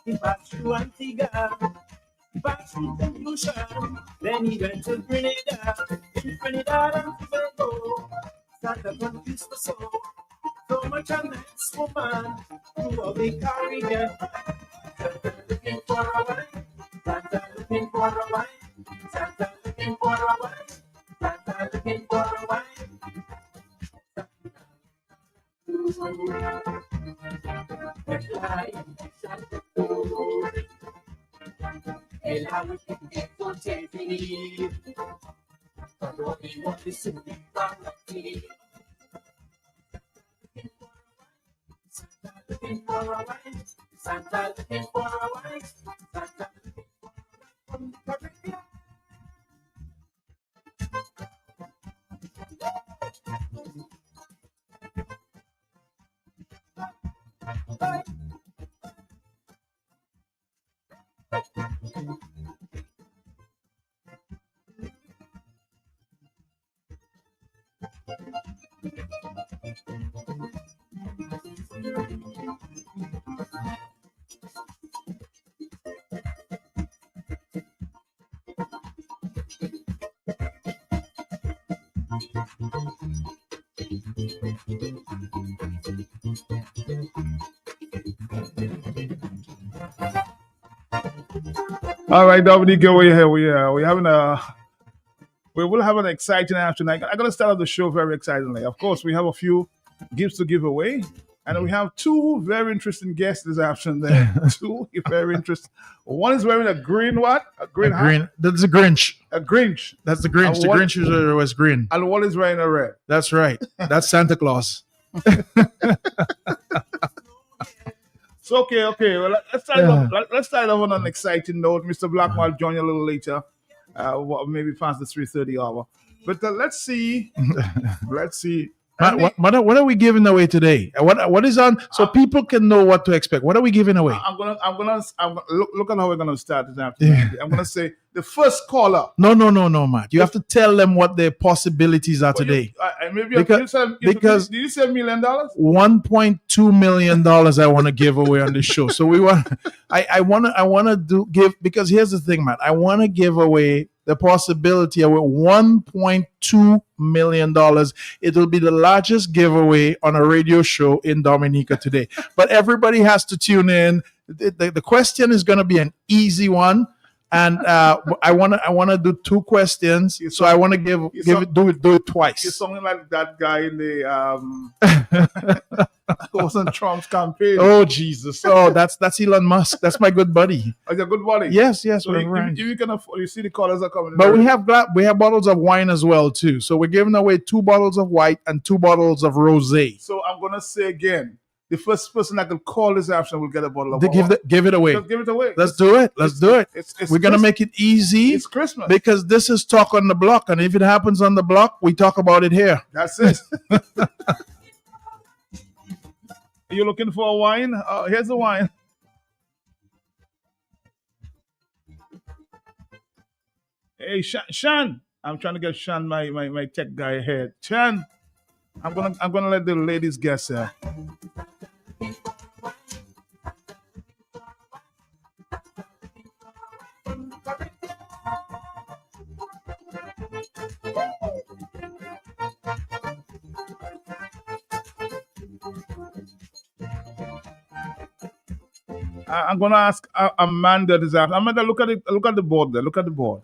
He passed through Antigua, he passed through St. Lucia, then he went to Grenada. In Trinidad and Tobago, Santa Cruz was so much a nice woman through all the Caribbean. Santa looking for a wife, Santa looking for a wife, Santa looking for a wife, Santa looking for a wife. El agua que contiene venir, todo mi mundo se me va a ti. Santa looking for a wife, Santa looking for a wife, Santa looking for a wife. All right, Dominique, we're here. We will have an exciting afternoon. I'm going to start off the show very excitingly. Of course, we have a few gifts to give away, and we have two very interesting guests this afternoon. There, two very interesting. One is wearing a green what? A green hat? Green. That's a Grinch. A Grinch. That's the Grinch. The Grinch usually was green. And one is wearing a red. That's right. That's Santa Claus. So okay. Well, let's start off on an exciting note. Mr. Blackwell join you a little later, maybe past the 3:30 hour. But let's see. Matt, what are we giving away today? What is on so people can know what to expect? What are we giving away? I'm gonna look at how we're gonna start this afternoon. Yeah. I'm gonna say the first caller. No, Matt. You have to tell them what their possibilities are today. Did you say $1 million? $1.2 million I want to give away on this show. So I want to give because here's the thing, Matt. I want to give away the possibility of $1.2 million. It will be the largest giveaway on a radio show in Dominica today. But everybody has to tune in. The question is going to be an easy one. And I want to do two questions, so I want to do it twice. You're something like that guy in the wasn't Trump's campaign. Oh Jesus! Oh, that's Elon Musk. That's my good buddy. Oh, your good buddy. Yes. So if you can afford, you see the colors are coming. But we have bottles of wine as well too. So we're giving away 2 bottles of white and 2 bottles of rosé. So I'm gonna say again. The first person that can call this afternoon will get a bottle of wine. Give it away. Just give it away. Let's do it. We're going to make it easy. It's Christmas. Because this is talk on the block. And if it happens on the block, we talk about it here. That's it. Are you looking for a wine? Here's the wine. Hey, Shan. I'm trying to get Shan, my tech guy ahead. Shan. I'm gonna let the ladies guess here. I'm gonna ask Amanda this afternoon. Amanda, look at the board there. Look at the board.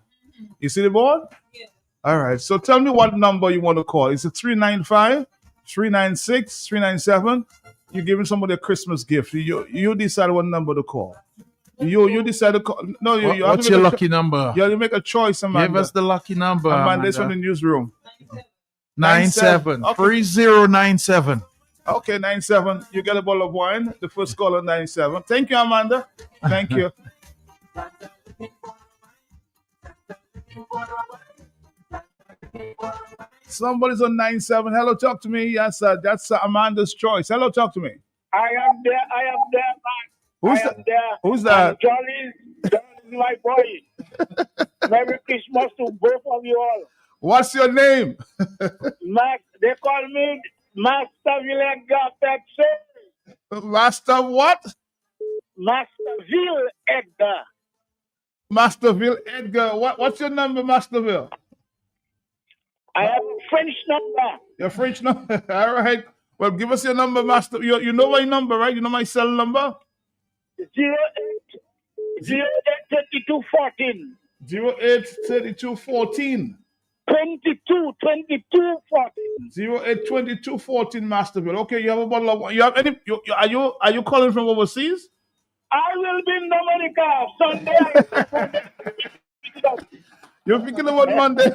You see the board? Yeah. All right. So tell me what number you want to call. Is it 395, 396, 397? You're giving somebody a Christmas gift. You decide what number to call. You decide to call. No, you what's your lucky number? You make a choice, Amanda. Give us the lucky number. Amanda is from the newsroom. 97. 3097. Okay, 97. You get a bottle of wine. The first caller, 97. Thank you, Amanda. Thank you. Somebody's on 97. Hello, talk to me. Yes, that's Amanda's choice. Hello, talk to me. I am there, man. Who's that? Jolly is my boy. Merry Christmas to both of you all. What's your name? Max, they call me Master Villega Pepsi. Master what? Masterville Edgar. Masterville Edgar. What's your number, Masterville? I have a French number. Your French number. All right. Well, give us your number, Master. You know my number, right? You know my cell number? 083214. 083214. 2214. 082214 Masterville. Okay, you have a bottle of wine. You have any? Are you calling from overseas? I will be in Dominica Sunday. You're picking about Monday.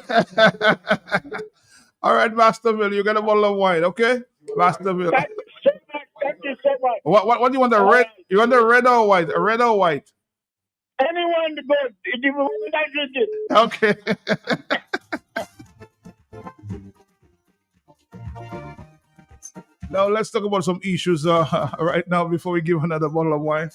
All right, Masterville. You get a bottle of wine, okay? Masterville. Thank you so much. Thank you so much. What do you want? The red? You want the red or white? A red or white? Anyone good? If you want, I drink it. Okay. Now let's talk about some issues right now before we give another bottle of wine.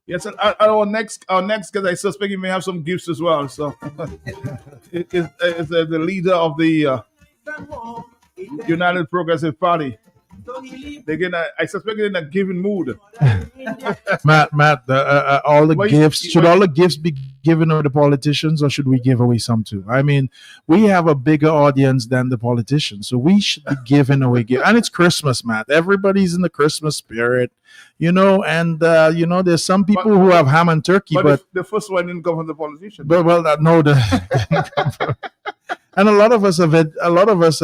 Yes, and our next guest, I suspect he may have some gifts as well. So, it's the leader of the United Progressive Party. I suspect they're in a giving mood. Matt, all the Why- gifts, should why- all the gifts be given to the politicians, or should we give away some too? I mean, we have a bigger audience than the politicians, so we should be giving away gifts. And it's Christmas, Matt. Everybody's in the Christmas spirit, and there's some people who have ham and turkey, But but the first one didn't come from the politician. and a lot of us are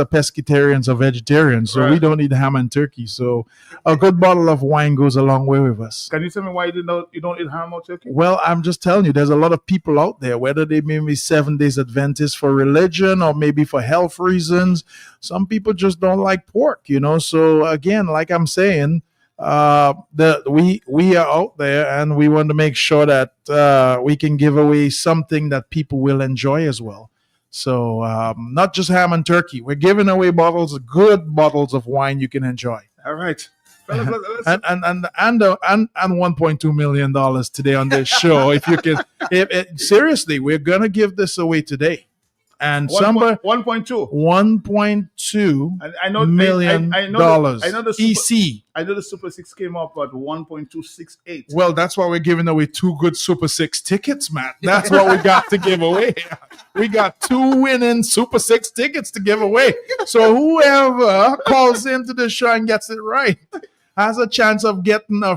pescatarians or vegetarians, so we Right. don't eat ham and turkey. So a good bottle of wine goes a long way with us. Can you tell me why you don't eat ham or turkey? Well, I'm just telling you, there's a lot of people out there, whether they may be 7 days Adventists for religion or maybe for health reasons. Some people just don't like pork, So again, like I'm saying, we are out there, and we want to make sure that we can give away something that people will enjoy as well. So not just ham and turkey. We're giving away good bottles of wine you can enjoy. All right. Fellas, let's- And $1.2 million today on this show. If you can, seriously, we're gonna give this away today. And somebody 1.2. $1.2 I know million I know dollars. I know the EC. I know the Super 6 came up at 1.268. Well, that's why we're giving away 2 good Super 6 tickets, Matt. That's what we got to give away. We got 2 winning Super 6 tickets to give away. So whoever calls into the show and gets it right has a chance of getting one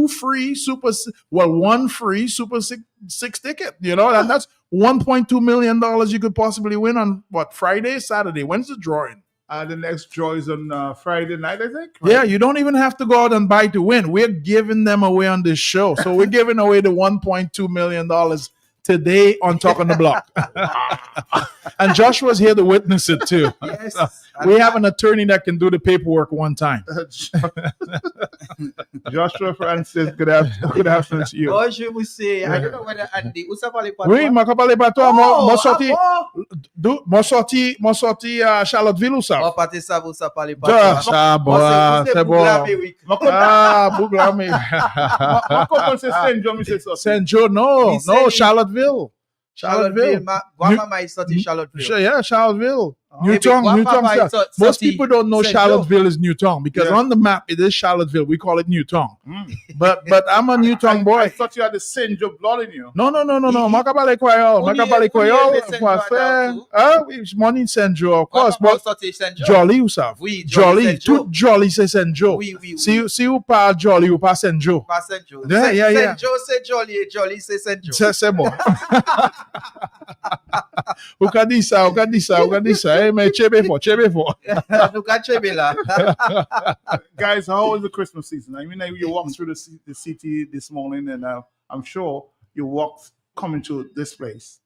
free Super 6 ticket, and that's $1.2 million you could possibly win on Friday, Saturday. When's the drawing? The next draw is on Friday night, I think. Yeah, you don't even have to go out and buy to win. We're giving them away on this show. So we're giving away the $1.2 million today on Talk on the Block. And Joshua's here to witness it too. Yes. We have an attorney that can do the paperwork one time. Joshua Francis, good afternoon to you. Bonjour, monsieur. I don't know whether Andy, où ça parle pas Oui, toi? m'a parlé pas toi, Oh, m'a sorti à Charlottesville ou ça? On partait ça, vous ça parle pas Ah, toi. ça, Moi, c'est pour bon. l'Amérique. Ah, Bouglami. Ma couple c'est Saint John, monsieur Sophie. St. Joe, no, He said- Charlottesville. Charlottesville. Guamama is sorti Charlottesville. Yeah, Charlottesville. Oh. Newtown. Guamama is Most sorti people don't know St. Charlottesville is Newtown because Yeah. on the map it is Charlottesville. We call it Newtown. But I'm a Newtown I boy. thought you had the Saint John blood in you. No. Makabale Creole. Only- Makabale only Creole. the Saint Joe down It's money in Saint Joe, of course. Guamama But sorti Saint Joe. Jolly, ou ça? Oui, Jolly. Saint Joe. Tout Jolly, c'est Saint Joe. Oui, oui, oui. Si vous parlez Jolly ou pas Saint Joe. Pas Saint Joe. Yeah, yeah, yeah. Saint Joe, c'est Jolly et Jolly, c'est Saint Joe. C'est bon. Ou ka di sa. Eh, mais chebe fo. Nous catchons là. Guys, how was the Christmas season? I mean, you walked through the city this morning, and I'm sure you walked coming to this place.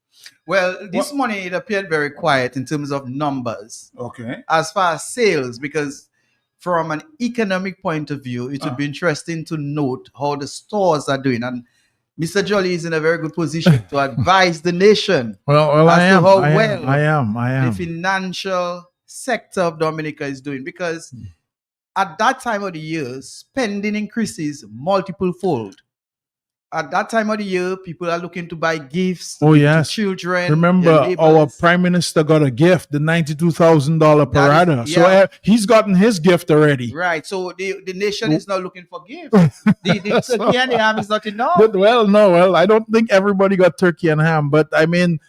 Well, this morning it appeared very quiet in terms of numbers. Okay. As far as sales, because from an economic point of view, it would be interesting to note how the stores are doing. And Mr. Jolly is in a very good position to advise the nation. Well, As I to am. how I well am. the financial sector of Dominica is doing, because at that time of the year, spending increases multiple fold. at that time of the year, people are looking to buy gifts. Oh, to yes. children. Remember, their our neighbors. prime minister got a gift, the $92,000 per That is- rider. So yeah. he's gotten his gift already. Right. So the nation is now looking for gifts. the So- turkey and the ham is not enough. But well, I don't think everybody got turkey and ham. But I mean,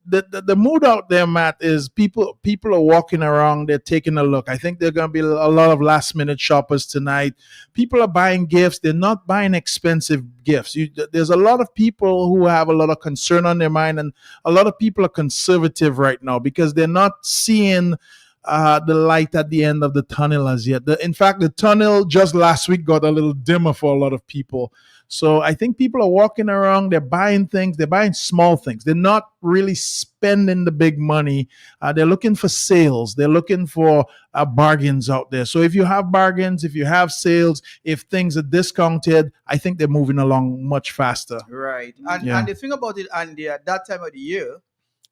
the mood out there, Matt, is people are walking around. They're taking a look. I think there are going to be a lot of last minute shoppers tonight. People are buying gifts. They're not buying expensive gifts. There's a lot of people who have a lot of concern on their mind, and a lot of people are conservative right now because they're not seeing the light at the end of the tunnel as yet. In fact, the tunnel just last week got a little dimmer for a lot of people. So I think people are walking around, they're buying things, they're buying small things. They're not really spending the big money. They're looking for sales. They're looking for bargains out there. So if you have bargains, if you have sales, if things are discounted, I think they're moving along much faster. Right. And, Yeah. and the thing about it, Andy, at that time of the year,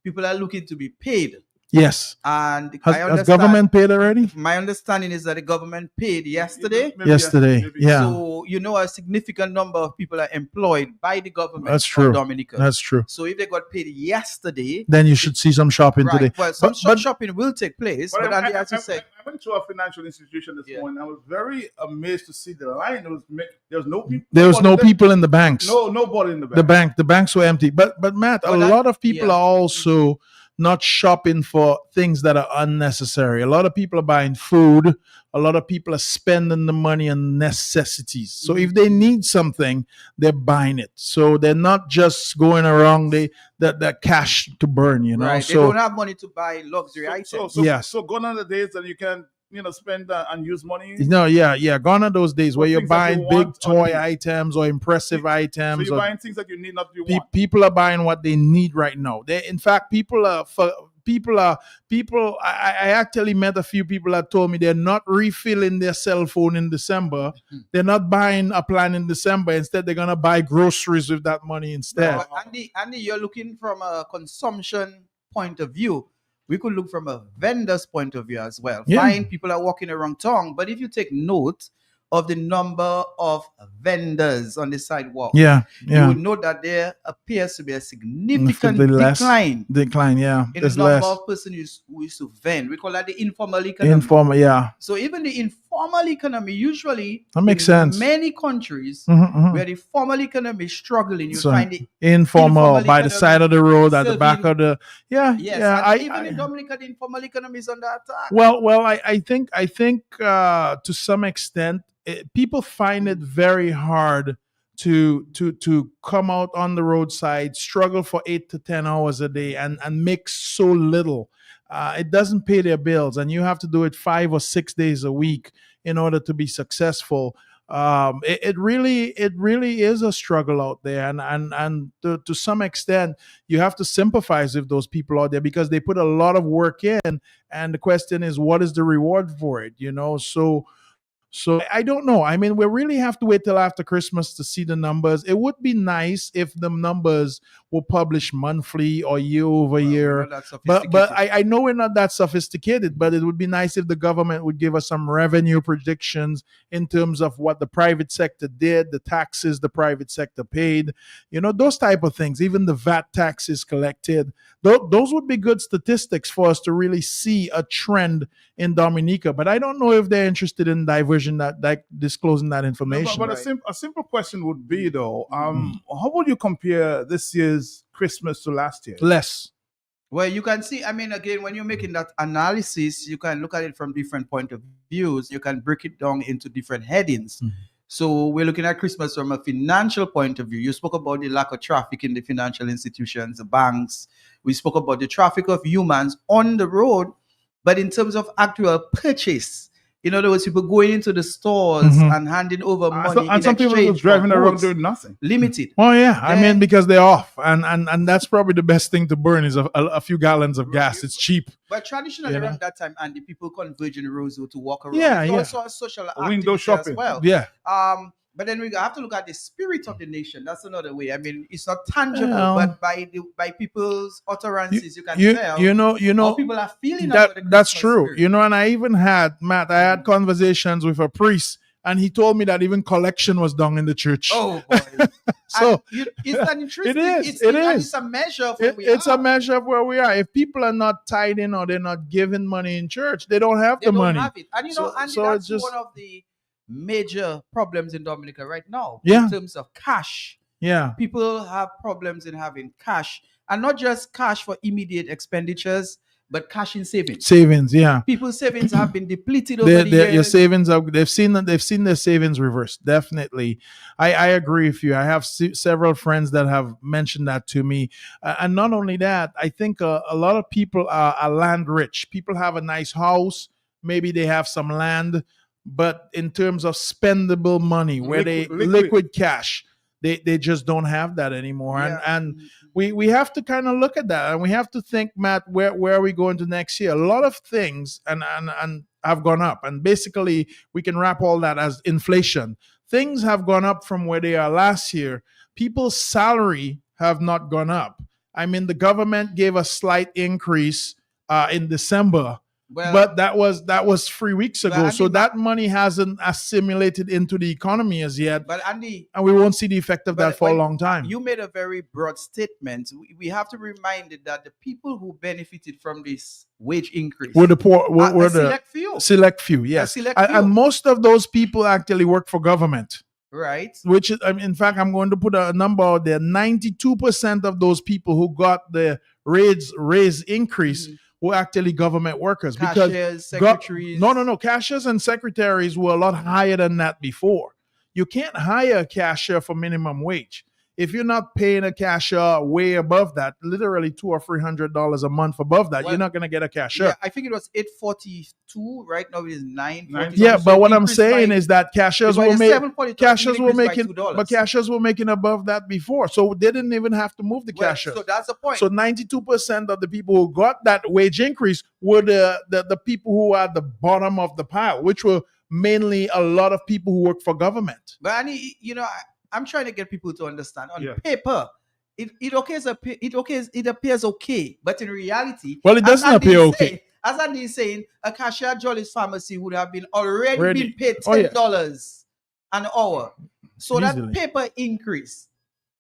people are looking to be paid. Yes. And Has government paid already? My understanding is that the government paid yesterday. Maybe Yesterday. maybe. Yeah. So, a significant number of people are employed by the government That's of true. Dominica. That's true. So if they got paid yesterday, Then you should see some shopping right, today. well, some But- shopping will take place. But Andy, as you said, I went to a financial institution this Yeah. morning. I was very amazed to see the line. There was no people. There was no nobody there. people in the banks. Nobody in the bank. The banks were empty. But Matt, a Well, that- lot of people yeah. are also not shopping for things that are unnecessary. A lot of people are buying food. A lot of people are spending the money on necessities. So if they need something, they're buying it. So they're not just going around that cash to burn, you know. right, they So don't have money to buy luxury items. Yes. So gone are the days that you can spend and use money. no, yeah. Gone are those days where you're Things that you buying big want toy on you. items or impressive So items. you're or buying things that you need, not you Pe- want. people are buying what they need right now. In fact, I actually met a few people that told me they're not refilling their cell phone in December. They're not buying a plan in December. Instead, they're gonna buy groceries with that money instead. But Andy, you're looking from a consumption point of view. We could look from a vendor's point of view as well. Yeah. Fine, people are walking around town, but if you take note of the number of vendors on the sidewalk, Yeah, you would note that there appears to be a significant Significantly less. decline Decline. Yeah, in there's the number less of persons who used to vend. We call that the informal economy. informal. Yeah, So even the informal economy, usually That makes in sense. many countries Mhm, mhm. where the formal economy is struggling, you So, find the informal informal by the economy side of the road, at the back serving- of the yes, yeah. and even in Dominica, the informal economy is under attack. Well, I think to some extent, people find it very hard to come out on the roadside, struggle for 8 to 10 hours a day, and make so little. It doesn't pay their bills, and you have to do it 5 or 6 days a week in order to be successful. It really is a struggle out there, and to some extent, you have to sympathize with those people out there because they put a lot of work in, and the question is, what is the reward for it? So I don't know. I mean, we really have to wait till after Christmas to see the numbers. It would be nice if the numbers were published monthly or year over year. But I know we're not that sophisticated, but it would be nice if the government would give us some revenue predictions in terms of what the private sector did, the taxes the private sector paid, those type of things, even the VAT taxes collected. Those would be good statistics for us to really see a trend in Dominica. But I don't know if they're interested in disclosing that information. But a simple question would be though, how would you compare this year's Christmas to last year? Less. Well, you can see, again, when you're making that analysis, you can look at it from different point of views. You can break it down into different headings. So we're looking at Christmas from a financial point of view. You spoke about the lack of traffic in the financial institutions, the banks. We spoke about the traffic of humans on the road. But in terms of actual purchase, in other words, people going into the stores and handing over money. And some people are driving around doing nothing. Limited. Oh yeah, because they're off, and that's probably the best thing to burn is a few gallons of gas. It's cheap. But traditionally around that time, and the people converging the roads to walk around. Yeah, it's also a social Window activity shopping. as well. Yeah. But then we have to look at the spirit of the nation. That's another way. It's not tangible, Well, but by people's utterances, you can tell how people are feeling. That's about the Christmas true. spirit. And I even had conversations with a priest, and he told me that even collection was done in the church. Oh boy! So it's an interesting. is, And it is. it's a measure of where we it's are. a measure of where we are. If people are not tithing or they're not giving money in church, they don't have They the don't money. have it. And you know, So- Andy, so that's it's just- one of the major problems in Dominica right now. Yeah. In terms of cash. Yeah. People have problems in having cash. And not just cash for immediate expenditures, but cash in savings. Savings, yeah. People's savings have been depleted over the Your years. savings are, they've seen their savings reversed. Definitely. I agree with you. I have several friends that have mentioned that to me. And not only that, I think a lot of people are land rich. People have a nice house. Maybe they have some land, but in terms of spendable money, where liquid cash, they just don't have that anymore. Yeah. And we have to kind of look at that, and we have to think, Matt, where are we going to next year? A lot of things and have gone up, and basically we can wrap all that as inflation. Things have gone up from where they are last year. People's salary have not gone up. I mean, the government gave a slight increase in December. Well, But that was 3 weeks ago, Andy, so that money hasn't assimilated into the economy as yet, but Andy, and we won't see the effect of But that for a when long time. you made a very broad statement. We have to be reminded that the people who benefited from this wage increase We're the poor, are we're a the select few, yes, select and few. most of those people actually work for government. right? Which is, in fact, I'm going to put a number out there. 92% of those people who got the raise increase were actually government workers. Cashiers, secretaries. No. Cashiers and secretaries were a lot higher than that before. You can't hire a cashier for minimum wage. If you're not paying a cashier way above that, literally $200 or $300 a month above that, Well, you're not going to get a cashier. Yeah, I think it was 842. Right now it is 940. Yeah, but what I'm saying is that cashiers were making above that before, so they didn't even have to move the cashiers. So that's the point. So 92% of the people who got that wage increase were the people who are at the bottom of the pile, which were mainly a lot of people who work for government. But Annie, you know, I'm trying to get people to understand. On Yeah. paper, it appears okay, but in reality, Well, it doesn't as Andy appear is okay. saying- as Andy is saying, a cashier at Jolly's Pharmacy would have been already Ready. been paid Oh, yeah. $10 an hour. So Easily. that paper increase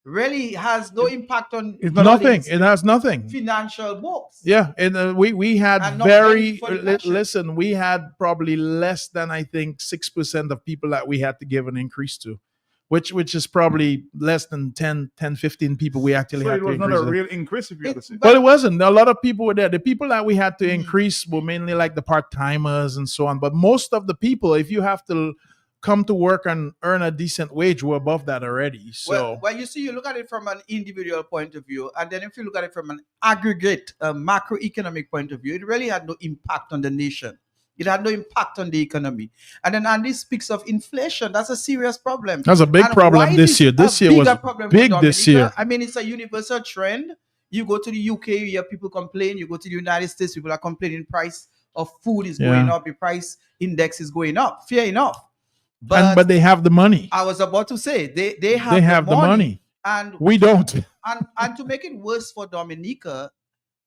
really has no impact on It's not Nothing. Jolly's It has nothing. financial books. Yeah, and we had And not very money for the cashier. listen. We had probably less than, I think, 6% of people that we had to give an increase to, which is probably less than 10, 15 people we actually So had it to was not increase. a it. real increase, if you have to say. Well, it wasn't. A lot of people were there. The people that we had to Mhm. increase were mainly like the part timers and so on. But most of the people, if you have to come to work and earn a decent wage, were above that already. So Well, you see, you look at it from an individual point of view, and then if you look at it from an aggregate macroeconomic point of view, it really had no impact on the nation. It had no impact on the economy. And then Andy speaks of inflation. That's a serious problem. that's a big And problem why this is year. it This a year was bigger problem for big this Dominica? year. I mean, it's a universal trend. You go to the UK, you hear people complain. You go to the United States, people are complaining price of food is going Yeah. up, the price index is going up. Fair enough. But, But they have the money. I was about to say they They have, have the money. and We don't. and to make it worse for Dominica,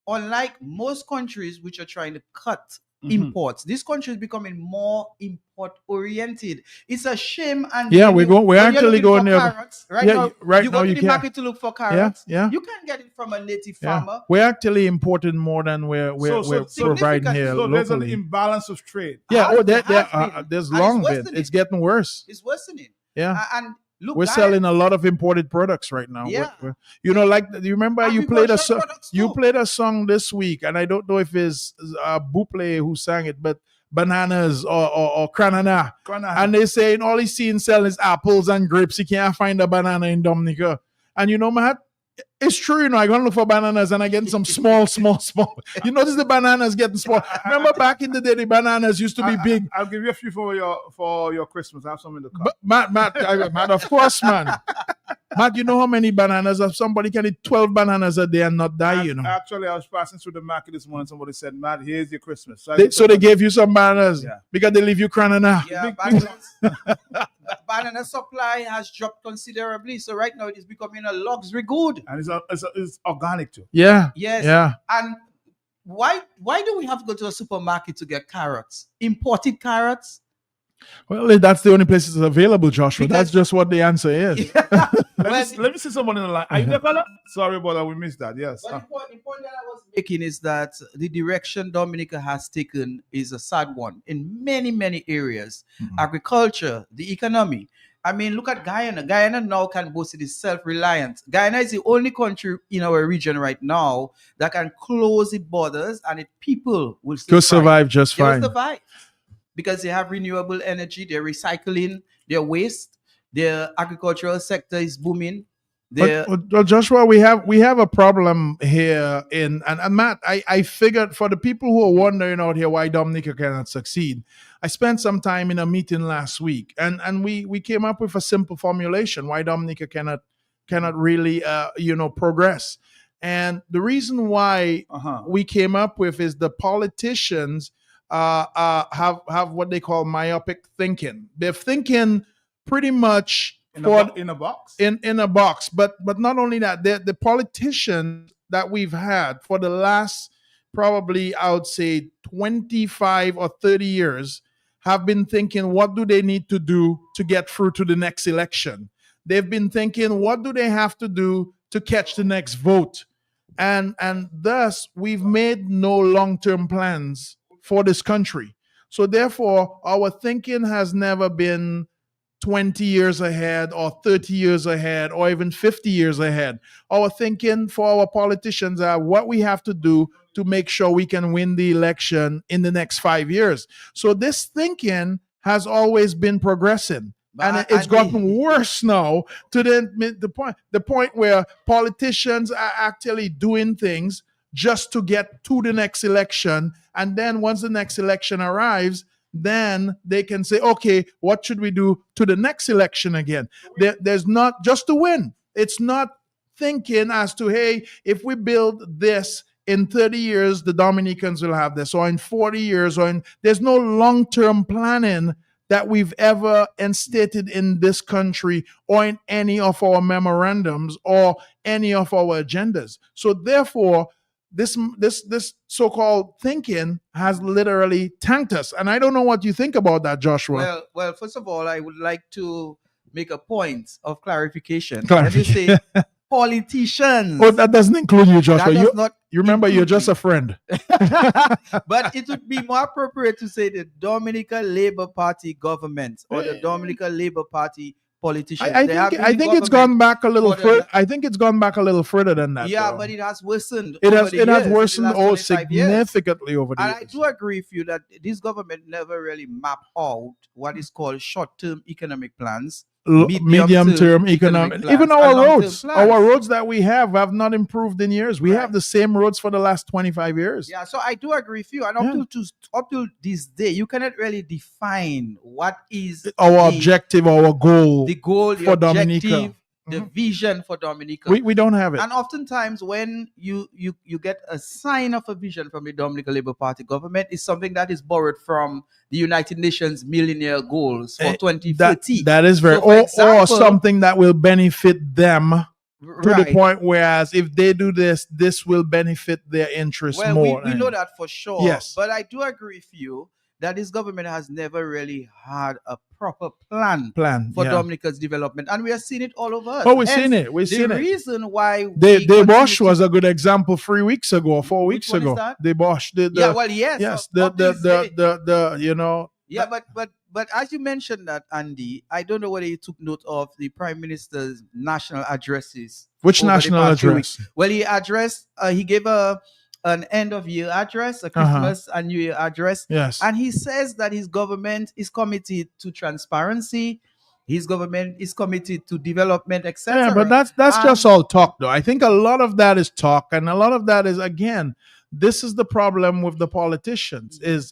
unlike most countries which are trying to cut Mhm. imports, this country is becoming more import oriented. It's a shame. And Yeah, when we're you- going. We're when you're actually looking for going there. carrots, right Yeah, now, right you now go to you the can. market to look for Yeah, carrots. yeah. You can get it from a native Yeah. farmer. We're actually importing more than we're So providing here So there's an locally. imbalance of trade. Yeah, Has- there's has been. long And it's been. worsening. It's getting worse. It's worsening. Yeah, And look, we're guys, selling a lot of imported products right now. Yeah. You know, like, do you remember you played a agricultural song? products You too. played a song this week, and I don't know if it's Buple who sang it, but bananas or cranana. And they saying all he's seeing selling is apples and grapes. He can't find a banana in Dominica. And you know, Matt, it's true. You know, I go look for bananas and I get some small. You notice the bananas getting small. Remember back in the day, the bananas used to be big. I'll give you a few for your Christmas. I have some in the car. But Matt, of course, man. Matt, you know how many bananas? If somebody can eat 12 bananas a day and not die, you know. Actually, I was passing through the market this morning. Somebody said, "Matt, here's your Christmas." So they gave you some bananas Yeah. because they leave you cranana. Yeah, Big- banana supply has dropped considerably. So right now it is becoming a luxury good. and it's organic too. Yeah. Yes. Yeah. And why do we have to go to a supermarket to get carrots? Imported carrots? Well, that's the only place it's available, Joshua. Because- That's just what the answer is. Let me see someone in the line. Are you there, fella? Sorry about that. We missed that. Yes. But the point that I was making is that the direction Dominica has taken is a sad one in many, many areas. Agriculture, the economy. I mean, look at Guyana. Guyana now can boast it is self-reliant. Guyana is the only country in our region right now that can close its borders and its people will still To survive just They will fine. survive because they have renewable energy. They're recycling their waste. Their agricultural sector is booming. But Joshua, we have a problem here and Matt, I figured for the people who are wondering out here why Dominica cannot succeed, I spent some time in a meeting last week and we came up with a simple formulation why Dominica cannot really progress. And the reason why we came up with is the politicians have what they call myopic thinking. They're thinking pretty much In a box? in a box. But not only that, the politicians that we've had for the last probably I would say 25 or 30 years have been thinking, what do they need to do to get through to the next election? They've been thinking, what do they have to do to catch the next vote? And thus we've made no long-term plans for this country. So therefore, our thinking has never been 20 years ahead or 30 years ahead or even 50 years ahead. Our thinking for our politicians are what we have to do to make sure we can win the election in the next 5 years. So this thinking has always been progressing. And it's gotten worse now to the point where politicians are actually doing things just to get to the next election. And then once the next election arrives, then they can say, okay, what should we do to the next election again? There's not just to win. It's not thinking as to, hey, if we build this in 30 years, the Dominicans will have this, or in 40 years, there's no long-term planning that we've ever instated in this country or in any of our memorandums or any of our agendas. So therefore, this so-called thinking has literally tanked us. And I don't know what you think about that, Joshua. Well, first of all, I would like to make a point of clarification. Let me say politicians. Oh, that doesn't include you, Joshua. That does not You remember, you're just a friend. But it would be more appropriate to say the Dominica Labour Party government or the Dominica Labour Party politicians. I think it's gone back a little further. I think it's gone back a little further than that. Yeah, though. but it has worsened. It over has the it has years, worsened in the last 25 years. significantly over the And years. I do agree with you that this government never really mapped out what is called short-term economic plans, Medium-term economic, plans, even and our long-term roads that we have not improved in years. We have the same roads for the last 25 years. Yeah, so I do agree with you. And up till this day, you cannot really define what is Our objective, our goal, the goal, the for objective, Dominica. the vision for Dominica. We don't have it. And oftentimes when you get a sign of a vision from the Dominica Labour Party government, is something that is borrowed from the United Nations Millennium Goals for 2030. That is very, So for or example, something that will benefit them to the right. point whereas if they do this will benefit their interests Well, more. we know that for sure. Yes. But I do agree with you that this government has never really had a proper plan for yeah. Dominica's development. And we are seeing it all over us. Oh, we've Hence, seen it. We've seen the it. reason why The Bosch was a good example 3 weeks ago, 4 Which weeks one is ago. that? The Bosch, yes, the Yeah, but as you mentioned that, Andy, I don't know whether you took note of the Prime Minister's national addresses. which over the national past few address? weeks. Well, he gave an end of year address, a Christmas and New Year address, Yes. and he says that his government is committed to transparency. His government is committed to development, etc. Yeah, but that's just all talk, though. I think a lot of that is talk, and a lot of that is, again, this is the problem with the politicians. Is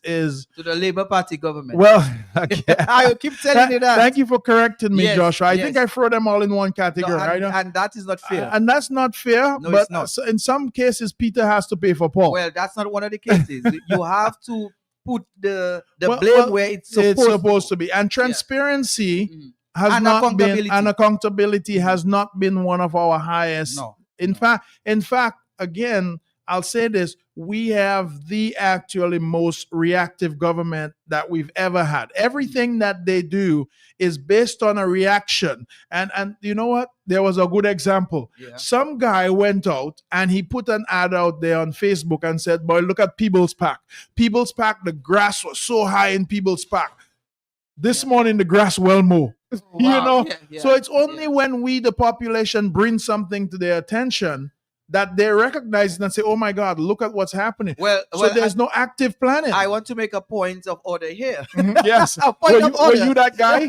to the Labour Party government. well, again, I keep telling you that. Thank you for correcting me, Yes, Joshua. I yes. think I throw them all in one No, category. and that is not fair. And that's not fair. No, but it's not. in some cases, Peter has to pay for Paul. Well, that's not one of the cases. You have to put the Well, blame where it's supposed to be. And transparency Mhm. has And not been, accountability. and accountability has not been one of our highest. No. In fact, again, I'll say this: we have the actually most reactive government that we've ever had. Everything that they do is based on a reaction. And you know what? There was a good example. Yeah. Some guy went out and he put an ad out there on Facebook and said, boy, look at People's Park. People's Park, the grass was so high in People's Park. This morning, the grass well mowed. You Wow. know? Yeah, yeah, So it's only yeah. when we, the population, bring something to their attention that they recognize it and say, oh my God, look at what's happening. Well, So there's no active planning. I want to make a point of order here. Mhm, yes. A point Were of you, were order. you that guy?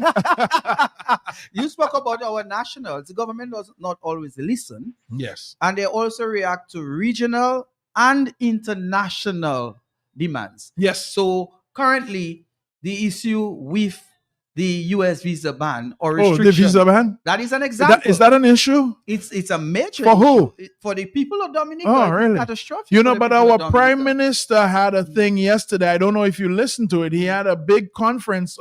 You spoke about our nationals. The government does not always listen, Yes. and they also react to regional and international demands. Yes. So currently, the issue with the U.S. visa ban or Oh, restriction, the visa ban? that is an Is example. that, is that an issue? It's a major For who? issue. For the people of Dominica. Oh, It's really? catastrophic You for know, the but people our of Dominica. prime minister had a thing yesterday. I don't know if you listened to it. He had a big conference.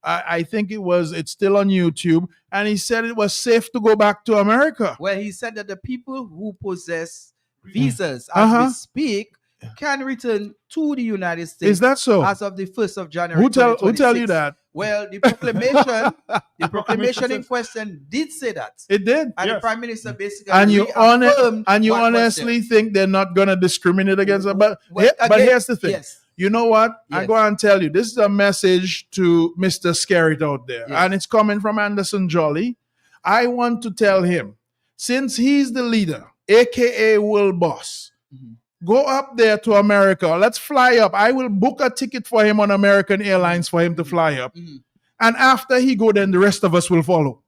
I think it's still on YouTube, and he said it was safe to go back to America. Where he said that the people who possess visas as Uh-huh. we speak can return to the United States Is that so? as of the 1st of January. Who tell you 2026. that? Well, the proclamation in question did say that. It did. And the Yes. Prime Minister basically And you reaffirmed and you what was honestly think they're not going to discriminate against them. But Well, but again, here's the thing. yes. You know what? I Yes. go and tell you. This is a message to Mr. Scarrett out there, Yes. and it's coming from Anderson Jolly. I want to tell him, since he's the leader, aka World Boss, Mhm. go up there to America. Let's fly up. I will book a ticket for him on American Airlines for him to fly up. Mhm. And after he go, then the rest of us will follow.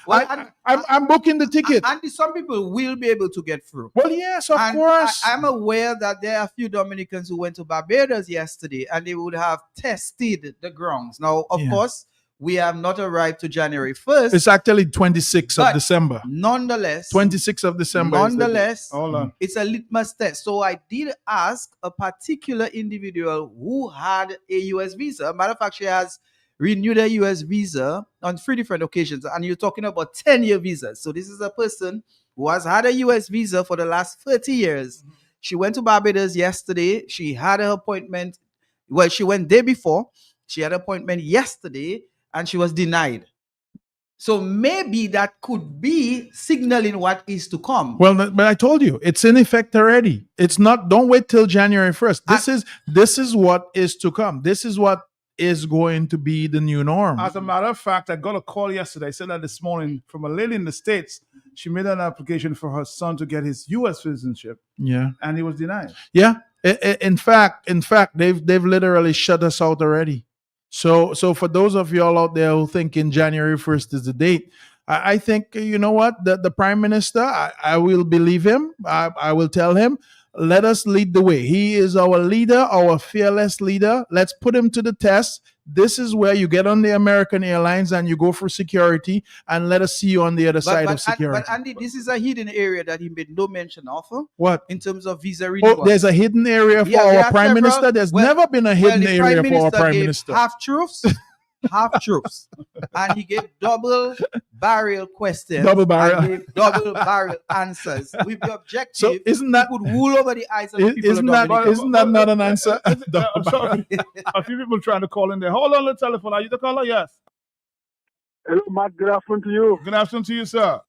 Well, and, I'm booking the ticket. and some people will be able to get through. Well, yes, of And course. I'm aware that there are a few Dominicans who went to Barbados yesterday and they would have tested the grounds. Now, of Yeah. course, we have not arrived to January 1st. It's actually 26th of But- December. Nonetheless, 26th of December. is the date. nonetheless, Hold on. it's a litmus test. So I did ask a particular individual who had a US visa. Matter of fact, she has renewed a US visa on 3 different occasions. And you're talking about 10-year visas. So this is a person who has had a US visa for the last 30 years. She went to Barbados yesterday. She had her appointment. Well, she went day before. She had an appointment yesterday and she was denied. So maybe that could be signaling what is to come. Well, but I told you, it's in effect already. It's not. Don't wait till January 1st. This is what is to come. This is what is going to be the new norm. As a matter of fact, I got a call yesterday. I said that this morning from a lady in the States. She made an application for her son to get his U.S. citizenship, Yeah, and he was denied. yeah. In fact, they've literally shut us out already. So for those of y'all out there who thinking January 1st is the date, I think, you know what, the prime minister, I will believe him. I will tell him, let us lead the way. He is our leader, our fearless leader. Let's put him to the test. This is where you get on the American Airlines and you go for security, and let us see you on the other side of security. But Andy, this is a hidden area that he made no mention of What? in terms of visa renewal. Oh, there's a hidden area for Yeah, there our are prime several- minister. There's well- never been a hidden the area Prime for our Minister prime gave minister. half truths, half truths, and he gave double barrel questions, Double barrel. and gave double barrel answers with the objective So isn't that to put wool over the eyes of the people isn't of that Dominica. isn't that not an answer? I'm sorry. A few people trying to call in there. Hold on the telephone. Are you the caller? Yes. Hello, Matt. Good afternoon to you, Good afternoon to you, sir.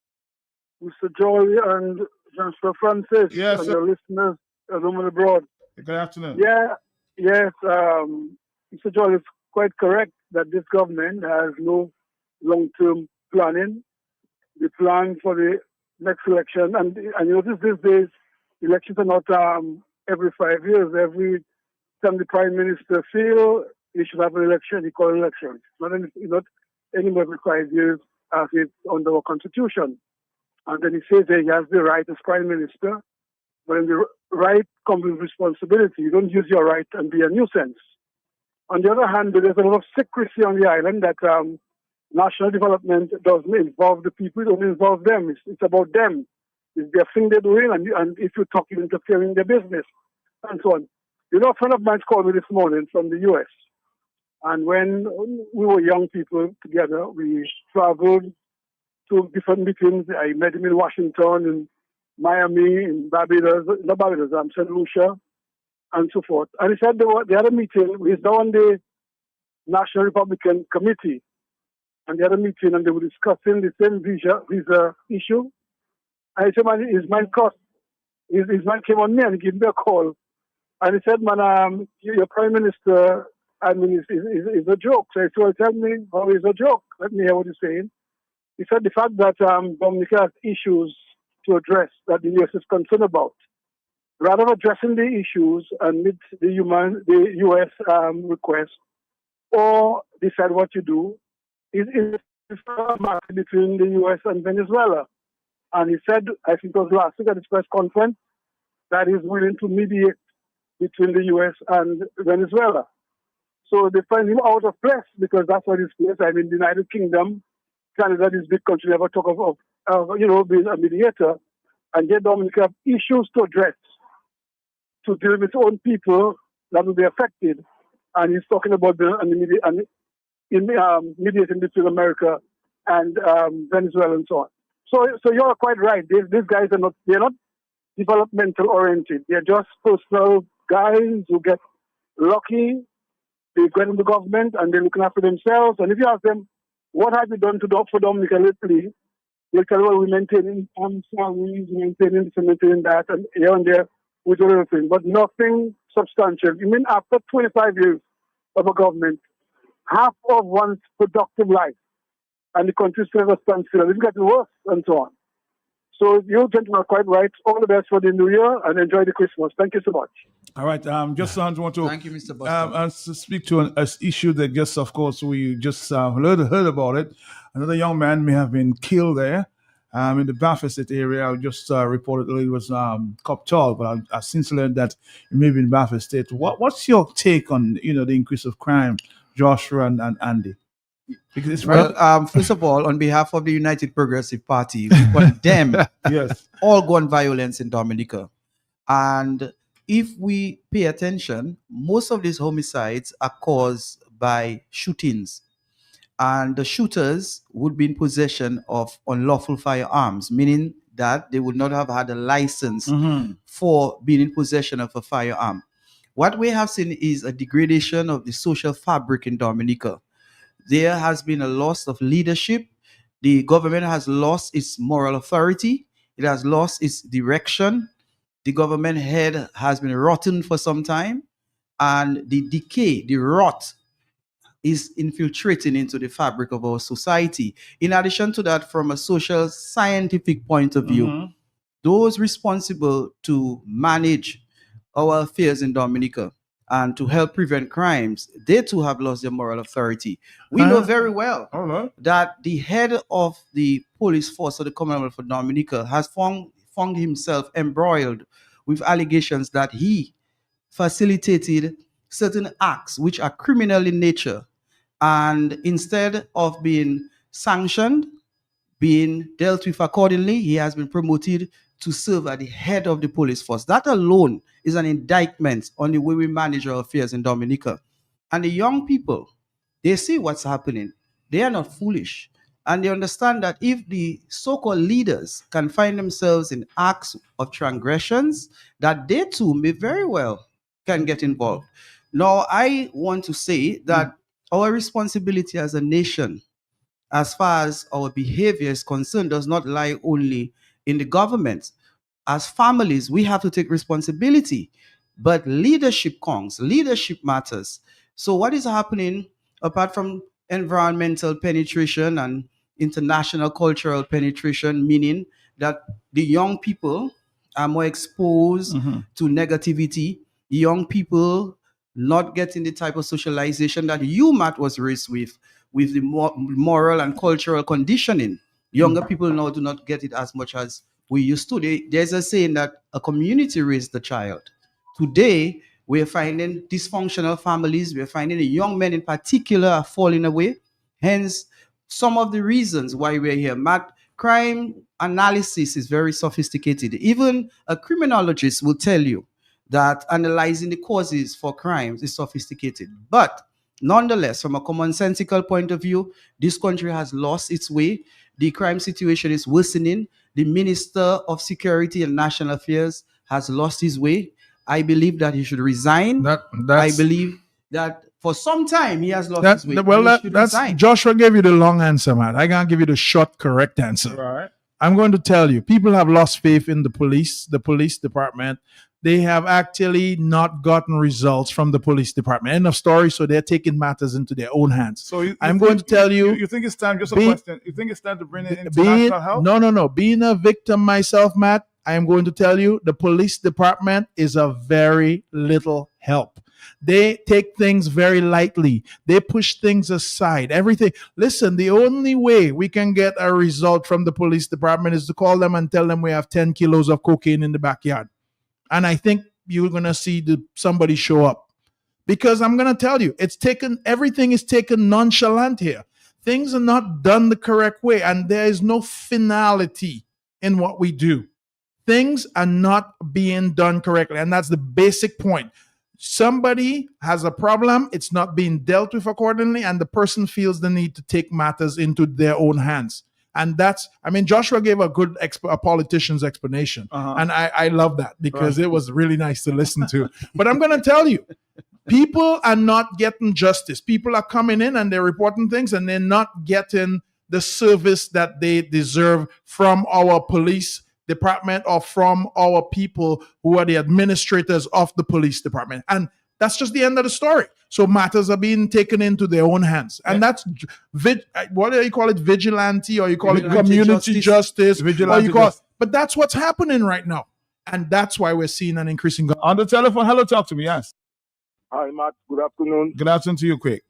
Mr. Joy and Mr. Francis, Yes, and sir. your listeners at home and abroad. Good afternoon. Yes, Mr. Joy is quite correct that this government has no long-term planning. The plan for the next election, and you notice these days, elections are not every 5 years. Every time the prime minister feel he should have an election, he calls an election. It's not anymore every 5 years as it's under our constitution. And then he says that he has the right as prime minister, but in the right comes with responsibility. You don't use your right and be a nuisance. On the other hand, there's a lot of secrecy on the island that national development doesn't involve the people, it doesn't involve them. It's about them. It's their thing they're doing, and if you talk, you interfere in their business, and so on. You know, a friend of mine called me this morning from the U.S., and when we were young people together, we traveled to different meetings. I met him in Washington, Miami, in Barbados, not Barbados, St. Lucia, and so forth. And he said they had a meeting. He's now on the National Republican Committee, and they had a meeting, and they were discussing the same visa issue. And he said, man, his mind crossed. His man came on me and he gave me a call. And he said, man, your Prime Minister, I mean, is a joke. So he said, tell me how is a joke. Let me hear what he's saying. He said the fact that Dominica has issues to address that the U.S. is concerned about. Rather than addressing the issues and meet the U.S. request or decide what to do, is a matter between the U.S. and Venezuela. And he said, I think it was last week at his press conference, that he's willing to mediate between the U.S. and Venezuela. So they find him out of place because that's what his place. I mean, the United Kingdom, Canada, this big country, never talk of being a mediator. And yet Dominica have issues to address to deal with its own people that will be affected. And he's talking about mediating between America and Venezuela and so on. So you're quite right. These guys they're not developmental oriented. They're just personal guys who get lucky. They get in the government and they're looking after themselves. And if you ask them, what have you done for Dominica lately? They'll tell you, well, we're maintaining salaries, maintaining this and maintaining that, and here and there with everything, but nothing substantial. You mean after 25 years of a government, half of one's productive life, and the country still has a standstill. It's getting worse, and so on. So you gentlemen are quite right. All the best for the new year, and enjoy the Christmas. Thank you so much. All right. Just want to Thank you, Mr. Buster. speak to an issue that just, of course, we just heard about it. Another young man may have been killed there in the Bathurst area. I just reported it was Coptal, but I've since learned that it may be in Bathurst State. What's your take on the increase of crime, Joshua and Andy? Because it's Well, first of all, on behalf of the United Progressive Party, we condemn yes. all gun violence in Dominica. And if we pay attention, most of these homicides are caused by shootings. And the shooters would be in possession of unlawful firearms, meaning that they would not have had a license for being in possession of a firearm. What we have seen is a degradation of the social fabric in Dominica. There has been a loss of leadership. The government has lost its moral authority. It has lost its direction. The government head has been rotten for some time. And the decay, the rot, is infiltrating into the fabric of our society. In addition to that, from a social scientific point of view, those responsible to manage our affairs in Dominica and to help prevent crimes, they too have lost their moral authority. We know very well that the head of the police force of the Commonwealth of Dominica has found himself embroiled with allegations that he facilitated certain acts which are criminal in nature. And instead of being sanctioned, being dealt with accordingly, he has been promoted to serve at the head of the police force. That alone is an indictment on the way we manage our affairs in Dominica. And the young people, they see what's happening. They are not foolish. And they understand that if the so-called leaders can find themselves in acts of transgressions, that they too may very well can get involved. Now, I want to say that our responsibility as a nation, as far as our behavior is concerned, does not lie only in the government. As families, we have to take responsibility, but leadership counts, leadership matters. So what is happening, apart from environmental penetration and international cultural penetration, meaning that the young people are more exposed to negativity, young people not getting the type of socialization that you, Matt, was raised with the moral and cultural conditioning. Younger people now do not get it as much as we used to. There's a saying that a community raised the child. Today, we're finding dysfunctional families. We're finding the young men in particular are falling away. Hence, some of the reasons why we're here. Matt, crime analysis is very sophisticated. Even a criminologist will tell you that analyzing the causes for crimes is sophisticated. But Nonetheless, from a commonsensical point of view, this country has lost its way. The crime situation is worsening. The Minister of Security and National Affairs has lost his way. I believe that he should resign. I That's believe that for some time he has lost his way. well. and he should That's resign. Joshua gave you the long answer, man. I can't give you the short, correct answer. Right. I'm going to tell you, people have lost faith in the police department. They have actually not gotten results from the police department. End of story. So they're taking matters into their own hands. So I'm going to tell you, You think it's time? Just a Be- question. You think it's time to bring in being international help? no. Being a victim myself, Matt, I am going to tell you, the police department is a very little help. They take things very lightly. They push things aside. Everything. Listen, the only way we can get a result from the police department is to call them and tell them we have 10 kilos of cocaine in the backyard. And I think you're going to see somebody show up. Because I'm going to tell you, everything is taken nonchalant here. Things are not done the correct way, and there is no finality in what we do. Things are not being done correctly, and that's the basic point. Somebody has a problem, it's not being dealt with accordingly, and the person feels the need to take matters into their own hands. And Joshua gave a good a politician's explanation. And I love that because it was really nice to listen to. But I'm going to tell you, people are not getting justice. People are coming in and they're reporting things and they're not getting the service that they deserve from our police department or from our people who are the administrators of the police department. And that's just the end of the story. So matters are being taken into their own hands. And that's, what do you call it, vigilante, or you call it community justice, Vigilante but that's what's happening right now. And that's why we're seeing an increasing. On the telephone, hello, talk to me, yes. Hi, Matt. Good afternoon. Good afternoon to you, quick.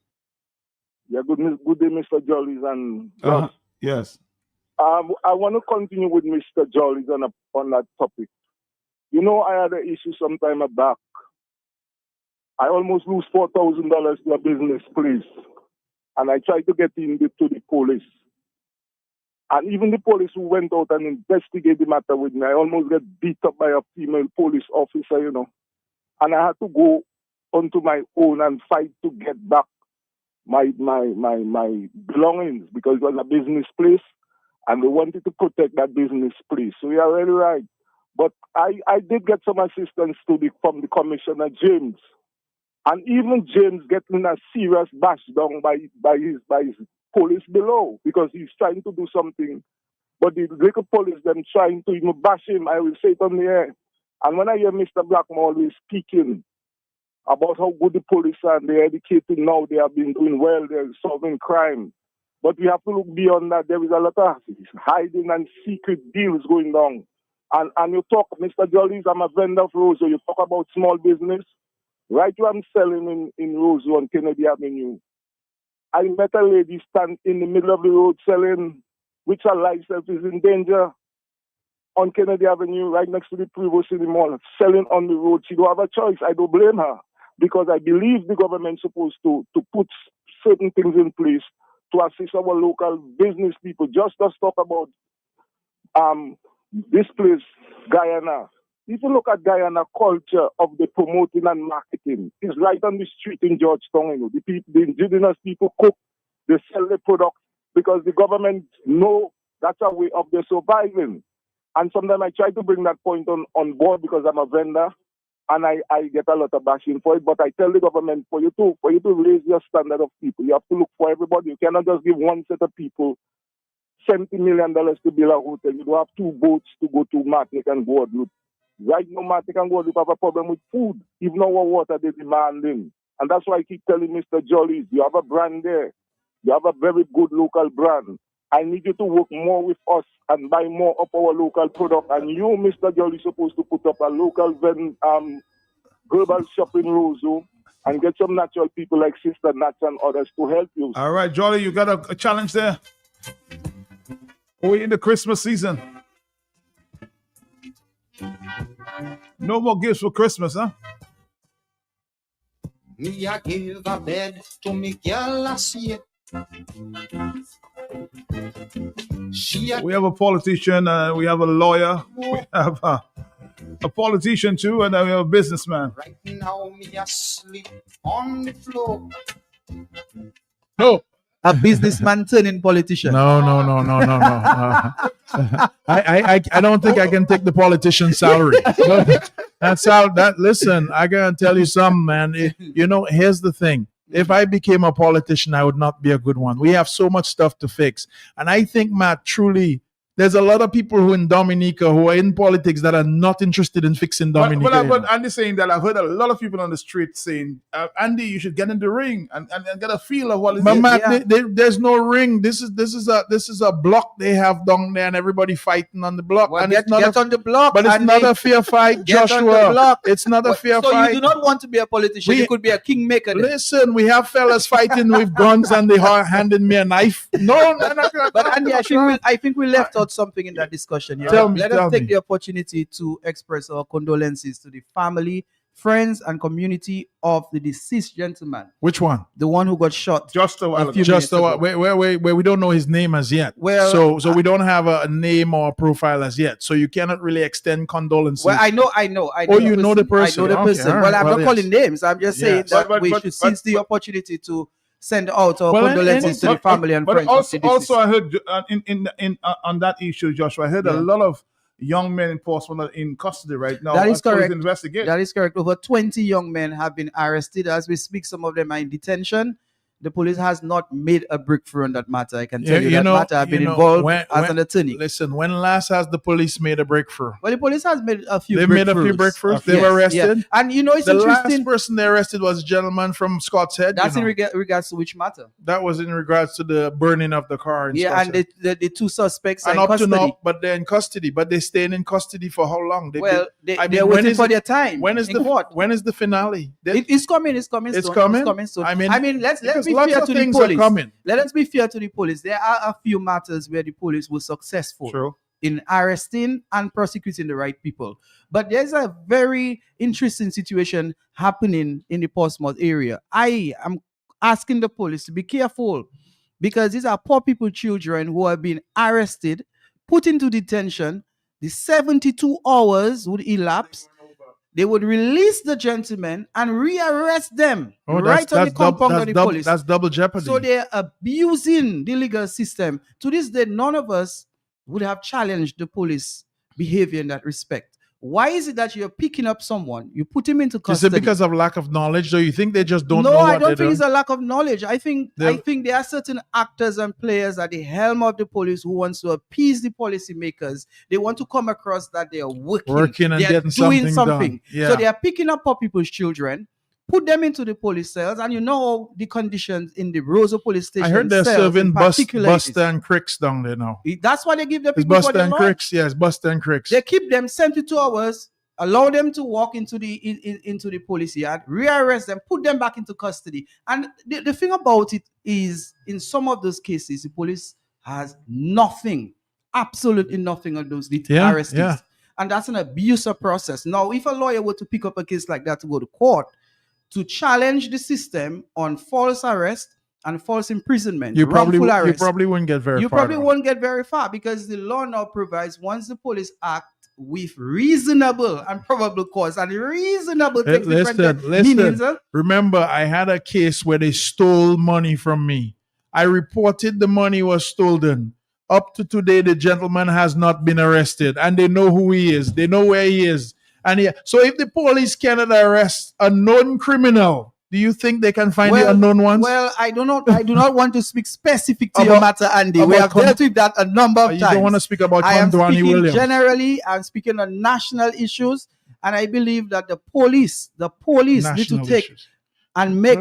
Yeah, good day, Mr. Jollies and Josh. Yes. I want to continue with Mr. Jollies on that topic. You know, I had an issue some time back. I almost lose $4,000 to a business place, and I tried to get to the police. And even the police who went out and investigated the matter with me, I almost got beat up by a female police officer, you know. And I had to go onto my own and fight to get back my belongings, because it was a business place and they wanted to protect that business place. So you're really right. But I did get some assistance from the Commissioner James. And even James getting a serious bash down by his police below, because he's trying to do something. But the little police, them trying to even bash him, I will say it on the air. And when I hear Mr. Blackmore always speaking about how good the police are, and they're educated now, they have been doing well, they're solving crime. But we have to look beyond that. There is a lot of hiding and secret deals going on. And you talk, Mr. Jollies, I'm a vendor of Roseau. You talk about small business. Right where I'm selling in Roseau on Kennedy Avenue, I met a lady stand in the middle of the road selling, which her life is in danger, on Kennedy Avenue, right next to the Prevo City Mall, selling on the road. She don't have a choice. I don't blame her, because I believe the government's supposed to put certain things in place to assist our local business people. Just talk about this place, Guyana. If you look at Guyana culture of the promoting and marketing, it's right on the street in Georgetown. You know, the indigenous people cook, they sell the product, because the government know that's a way of their surviving. And sometimes I try to bring that point on board, because I'm a vendor and I get a lot of bashing for it. But I tell the government, for you to raise your standard of people, you have to look for everybody. You cannot just give one set of people $70 million to build a hotel. You don't have two boats to go to Martinique and Guadeloupe. Right now, Martinique and Guadeloupe have a problem with food. Even our water they're demanding. And that's why I keep telling Mr. Jollies, you have a brand there. You have a very good local brand. I need you to work more with us and buy more of our local product. And you, Mr. Jolly, supposed to put up a local global shop in Roseau and get some natural people like Sister Nats and others to help you. All right, Jolly, you got a challenge there? We're in the Christmas season. No more gifts for Christmas, huh? Me I give a bed to me girl last year. We have a politician, we have a lawyer, we have a politician too, and then we have a businessman. Right now me asleep on the floor. No. A businessman turning politician. No. I don't think I can take the politician's salary. That's how that listen, I gotta tell you something, man. Here's the thing. If I became a politician, I would not be a good one. We have so much stuff to fix. And I think, Matt, truly, there's a lot of people who in Dominica who are in politics that are not interested in fixing Dominica. But Andy saying that I've heard a lot of people on the street saying, Andy, you should get in the ring and get a feel of what it is. But Matt, there's no ring. This is a block they have down there, and everybody fighting on the block. Well, and get on the block. but it's and not a fair fight, get on the Joshua. block. It's not a fair so fight. you do not want to be a politician. You could be a kingmaker. then. Listen, we have fellas fighting with guns and they are handing me a knife. No. But Andy, I think we left out something in that discussion. Here. Let us take the opportunity to express our condolences to the family, friends, and community of the deceased gentleman, Which one? the one who got shot. Just a while A few ago. minutes ago. Where we don't know his name as yet. Well, so we don't have a name or a profile as yet. So you cannot really extend condolences. Well, I know. Oh, you know the person. I know the Okay, person. all Well, right. I'm Well, not calling names. I'm just saying Yes. that But- we but- should but- seize the opportunity to send out our Well, condolences to the family and But friends. also, of the deceased. I heard on that issue, Joshua, I heard a lot of young men in Portsmouth are in custody right now. That is as police correct. investigate. That is correct. Over 20 young men have been arrested as we speak. Some of them are in detention. The police has not made a breakthrough on that matter. I can tell you that matter. I've been involved as an attorney. Listen, when last has the police made a breakthrough? Well, the police has made a few. They made a few breakthroughs. They Yes, were arrested. yeah. And it's The interesting. last person they arrested was a gentleman from Scott's Head. That's you know. in regards to which matter? That was in regards to the burning of the car. In Yeah, Scott's and Head. the two suspects are And in up to custody. now, but they're in custody. But they're staying in custody for how long? They're when waiting is for it- their time. When is in court. when is the finale? It's coming. It's coming. It's soon. coming? It's coming soon. I mean, let's because be lots fair of to the things are police. coming. Let us be fair to the police. There are a few matters where the police was successful True. in arresting and prosecuting the right people. But there's a very interesting situation happening in the Portsmouth area. I am asking the police to be careful because these are poor people, children who have been arrested, put into detention. The 72 hours would elapse. They would release the gentlemen and rearrest them right on the compound of the police. That's double jeopardy. So they're abusing the legal system. To this day, none of us would have challenged the police behavior in that respect. Why is it that you're picking up someone, you put him into Is custody? it because of lack of knowledge? Do you think they just don't no, know what I don't they're think it's doing? a lack of knowledge. I think there are certain actors and players at the helm of the police who wants to appease the policymakers. They want to come across that they are Working and they are getting doing something done. Yeah. So they are picking up poor people's children, put them into the police cells, and you know the conditions in the Roseau police station. I heard they're cells serving in particular. Buster and Cricks down there now. That's why they give the It's people for Buster the and law. Cricks. Yes, Buster and Cricks. They keep them 72 hours, allow them to walk into the into the police yard, rearrest them, put them back into custody. And the thing about it is, in some of those cases, the police has nothing, absolutely nothing on those arrestees. yeah. And that's an abusive process. Now, if a lawyer were to pick up a case like that to go to court to challenge the system on false arrest and false imprisonment, You probably wrongful you arrest, probably wouldn't get very you far. probably though. won't get very far because the law now provides once the police act with reasonable and probable cause, and reasonable takes different meanings. Remember, I had a case where they stole money from me. I reported the money was stolen. Up to today, the gentleman has not been arrested, and they know who he is. They know where he is. And so if the police cannot arrest a known criminal, do you think they can find the unknown ones? Well, I do not want to speak specific to your matter, Andy. We have dealt with that a number of you times. don't want to speak about I am Condwani speaking Williams. generally. I'm speaking on national issues, and I believe that the police need to National take issues. and make.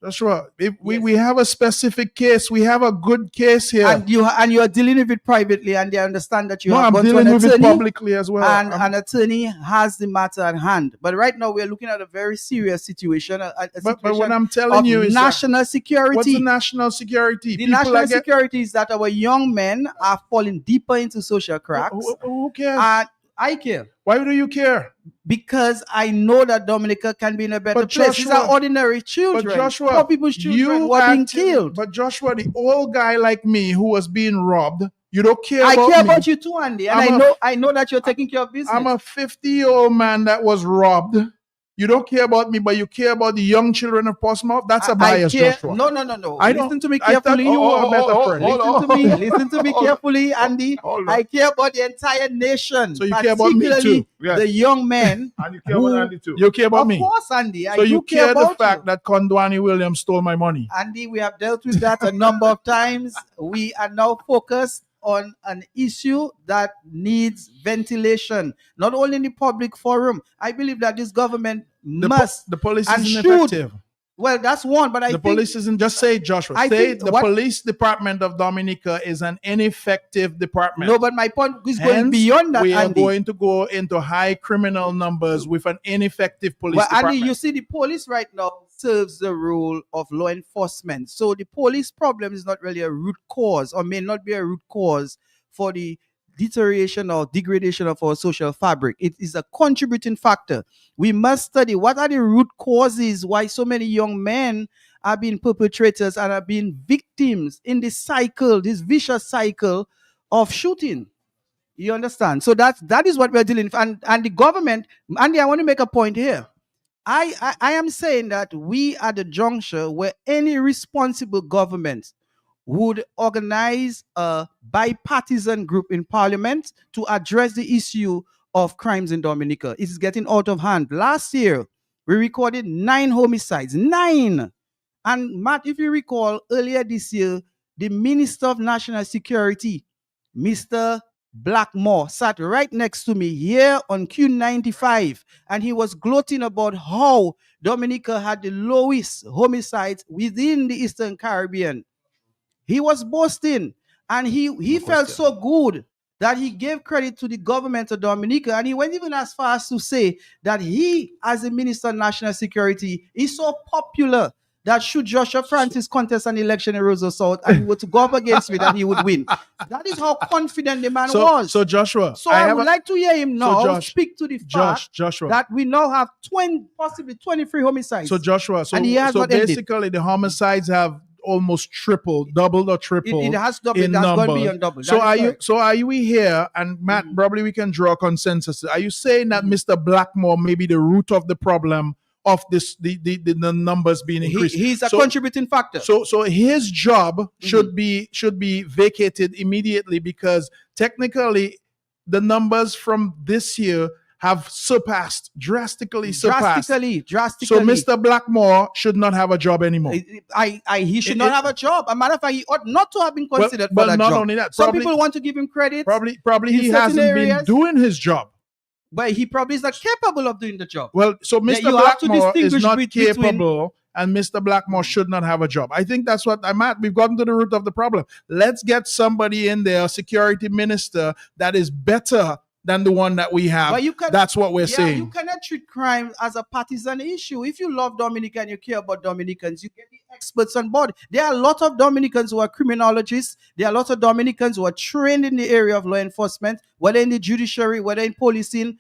That's right. If we have a specific case, we have a good case here. And you are dealing with it privately, and they understand that you No, have I'm gone to dealing an with it attorney, publicly as well. and an attorney has the matter at hand. But right now, we are looking at a very serious situation. But what I'm telling you is national security. What's the national security? The national security is that our young men are falling deeper into social cracks. Who cares? And I care. Why do you care? Because I know that Dominica can be in a better place. These are ordinary children. But Joshua, poor people's children who are being killed. But Joshua, the old guy like me who was being robbed, you don't care I about care me. about you too, Andy. And I know that you're taking care of business. I'm a 50-year-old man that was robbed. You don't care about me, but you care about the young children of Portsmouth. That's a I bias, care. Joshua. No. I Listen don't- to me I thought carefully. you were a better friend. Listen to me carefully, Andy. Hold on. I care about the entire nation. So you care about me particularly too? Yes. the young men. And you care about Andy too. You care about Of me. course, Andy. So I you do care care the about fact you. that Kondwani Williams stole my money. Andy, we have dealt with that a number of times. We are now focused on an issue that needs ventilation, not only in the public forum. I believe that this government The police and isn't should. effective. Well, that's one, but I The think police isn't, just say it, Joshua. I Say think the what- police department of Dominica is an ineffective department. no, but my point is going Hence, beyond that, we are Andy. going to go into high criminal numbers with an ineffective police Well, department. Andy, you see, the police right now serves the role of law enforcement. So the police problem is not really a root cause, or may not be a root cause for the deterioration or degradation of our social fabric. It is a contributing factor. We must study what are the root causes why so many young men are being perpetrators and are being victims in this cycle, this vicious cycle of shooting. You understand? So that is what we're dealing with. And the government, Andy, I want to make a point here. I am saying that we are the juncture where any responsible government would organize a bipartisan group in parliament to address the issue of crimes in Dominica. It is getting out of hand. Last year, we recorded 9 homicides. 9. And Matt, if you recall, earlier this year, the Minister of National Security, Mr. Blackmore, sat right next to me here on Q95, and he was gloating about how Dominica had the lowest homicides within the Eastern Caribbean. He was boasting, and he felt so good that he gave credit to the government of Dominica, and he went even as far as to say that he, as a Minister of National Security, is so popular that should Joshua Francis contest an election in Roseau South and he were to go up against me, that he would win. That is how confident the man was. So Joshua, So I would like to hear him now Josh- speak to the fact Joshua. that we now have 20, possibly 23 homicides. So Joshua, And he has not ended. basically the homicides have almost tripled, doubled or tripled. it has doubled. in That's going to numbers. be on double. So That is correct. are we here? And Matt, probably we can draw a consensus. Are you saying that Mr. Blackmore may be the root of the problem of this, the numbers being increased? He's a So- contributing factor. So his job should be vacated immediately, because technically the numbers from this year have drastically surpassed. drastically. So Mr. Blackmore should not have a job anymore. He should not have a job. A matter of fact, he ought not to have been Well, considered well, for that not job. only that, Some probably- people want to give him credit, Probably in he certain hasn't been areas- doing his job. but he probably is not capable of doing the job. Well, so Yeah, Mr. you have to Blackmore is distinguish not between- capable, and Mr. Blackmore should not have a job. I think that's what I'm at. We've gotten to the root of the problem. Let's get somebody in there, a security minister, that is better than the one that we have. But you can- That's what we're You saying. cannot treat crime as a partisan issue. If you love Dominica and you care about Dominicans, you get the experts on board. There are a lot of Dominicans who are criminologists. There are a lot of Dominicans who are trained in the area of law enforcement, whether in the judiciary, whether in policing.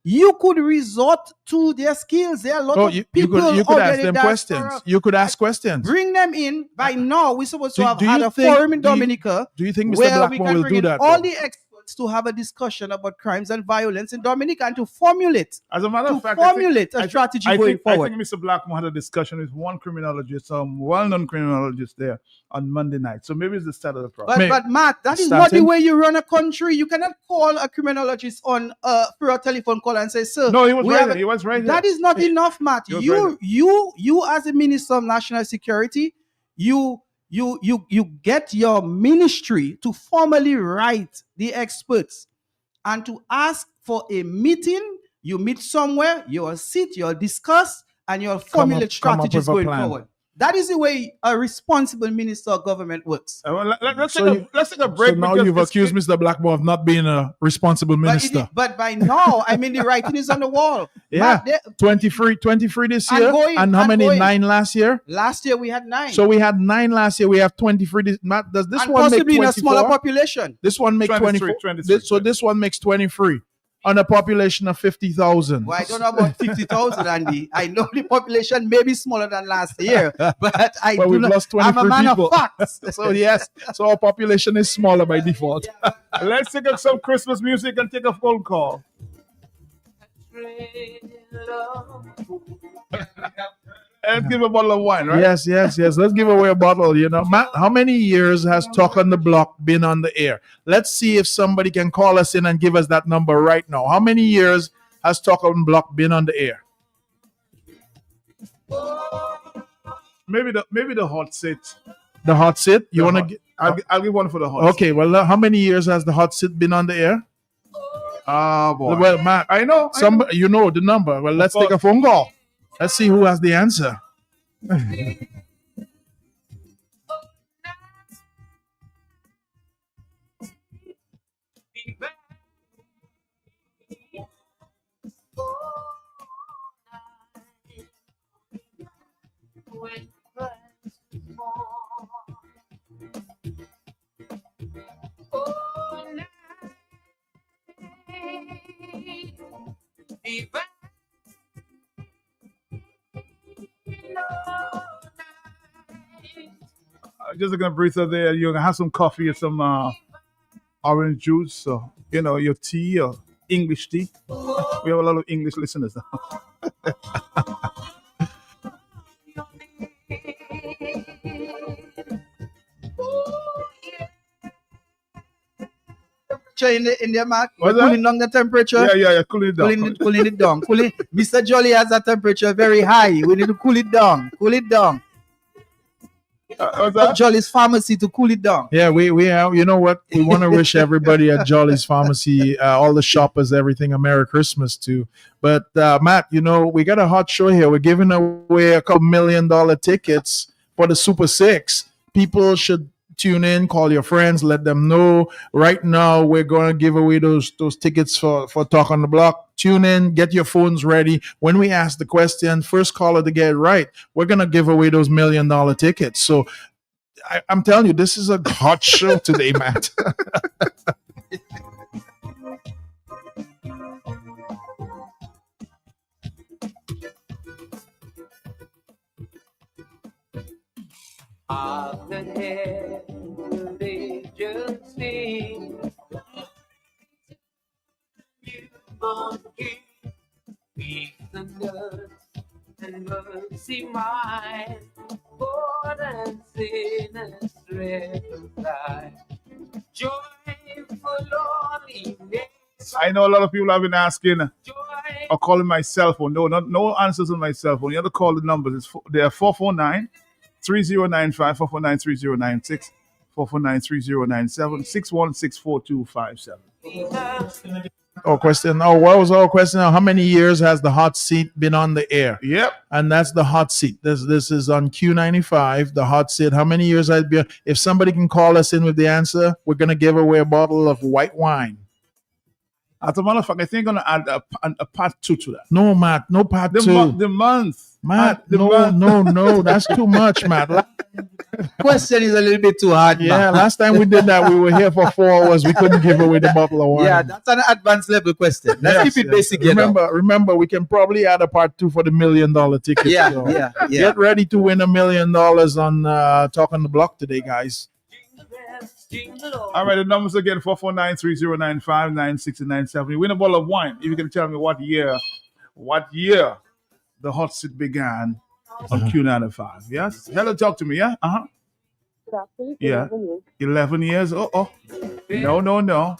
You could resort to their skills. There are a lot Oh, of you people could out ask there them that questions. are- You could ask questions. Bring them in. By now, we're supposed to Do- have do had you a think- forum in do you- Dominica Do you think Mr. where we Blackmore can will bring do in that? all though? the experts to have a discussion about crimes and violence in Dominica and to formulate As a matter to of fact, formulate a strategy going forward. I think Mr. Blackmore had a discussion with one criminologist, well-known criminologist there on Monday night. So maybe it's the start of the problem. But Matt, that is Start not the him. way you run a country. You cannot call a criminologist on through a telephone call and say, "Sir, No, he was we right have there. a-" He was right That there. is not enough, Matt. He was right You as a Minister of National Security, you get your ministry to formally write the experts and to ask for a meeting. You meet somewhere, you'll sit, you'll discuss, and you'll formulate come up strategies with a going plan. forward. That is the way a responsible minister of government works. Well, let's So take a break. So now because you've this- accused Mr. Blackmore of not being a responsible minister. But by now, I mean, the writing is on the wall. Yeah. Matt, 23 this And year, going, and how and many? going. 9 last year. last year we had 9. So we had 9 last year. We have 23. Matt, does this and one make possibly in 24? a smaller population. This one makes 23, 24. So this one makes 23 on a population of 50,000. Well, I don't know about 50,000, Andy. I know the population may be smaller than last year, but I Well, do we've not. lost I'm a 23 man people. of facts. So yes, so our population is smaller by default. Let's take up some Christmas music and take a phone call. Trail Let's give a bottle of wine, right? Yes. Let's give away a bottle. You know, Matt, how many years has Talk on the Block been on the air? Let's see if somebody can call us in and give us that number right now. How many years has Talk on the Block been on the air? Maybe the hot seat. The hot sit. You The want to hot- get? I'll give one for the hot. Okay. Well, how many years has the hot sit been on the air? Ah, boy. Well, Matt, I know. you know the number. Well, let's take a phone call. Let's see who has the answer. I'm just gonna breathe out there. You're gonna have some coffee or some orange juice, or your tea or English tea. We have a lot of English listeners now. In the mark, What's that? cooling down the temperature. Yeah. Cool it down. Cooling it down. Mr. Jolly has a temperature very high. We need to cool it down. What's that? Jolly's pharmacy to cool it down. Yeah, we have. You know what? We want to wish everybody at Jolly's Pharmacy, all the shoppers, everything, a Merry Christmas too. But Matt, we got a hot show here. We're giving away a couple $1 million tickets for the Super Six. People should tune in, call your friends, let them know. Right now, we're going to give away those tickets for Talk on the Block. Tune in, get your phones ready. When we ask the question, first caller to get it right, we're going to give away those $1 million tickets. So I'm telling you, this is a hot show today, Matt. Of the head they just sing. You won't give peace and good and mercy mine. Born and sinners reconcile. Joyful loneliness. I know a lot of people have been asking Joy. or calling my cell phone. No answers on my cell phone. You have to call the numbers. They are 449 3095, 449 3096, 449 3097, 616 4257. Our question. Oh, what was our question? How many years has the hot seat been on the air? Yep. And that's the hot seat. This is on Q95, the hot seat. How many years has it been? If somebody can call us in with the answer, we're going to give away a bottle of white wine. As a matter of fact, I think I'm going to add a part 2 to that. No, Matt. No part two. The month. Matt, The no, month. no. That's too much, Matt. Question is a little bit too hard. Yeah, man. last time we did that, we were here for 4 hours. We couldn't give away the bottle of wine. Yeah, that's an advanced level question. Let's keep it basic. Remember, we can probably add a part 2 for the $1 million ticket. Yeah, So yeah. Get ready to win $1 million on Talk on the Block today, guys. All right, the numbers again 449 3095 9697. You win a bottle of wine if you can tell me what year the hot seat began on Q95. Yes? Hello, talk to me, yeah? Uh-huh. Yeah. 11 years. Oh. No. No.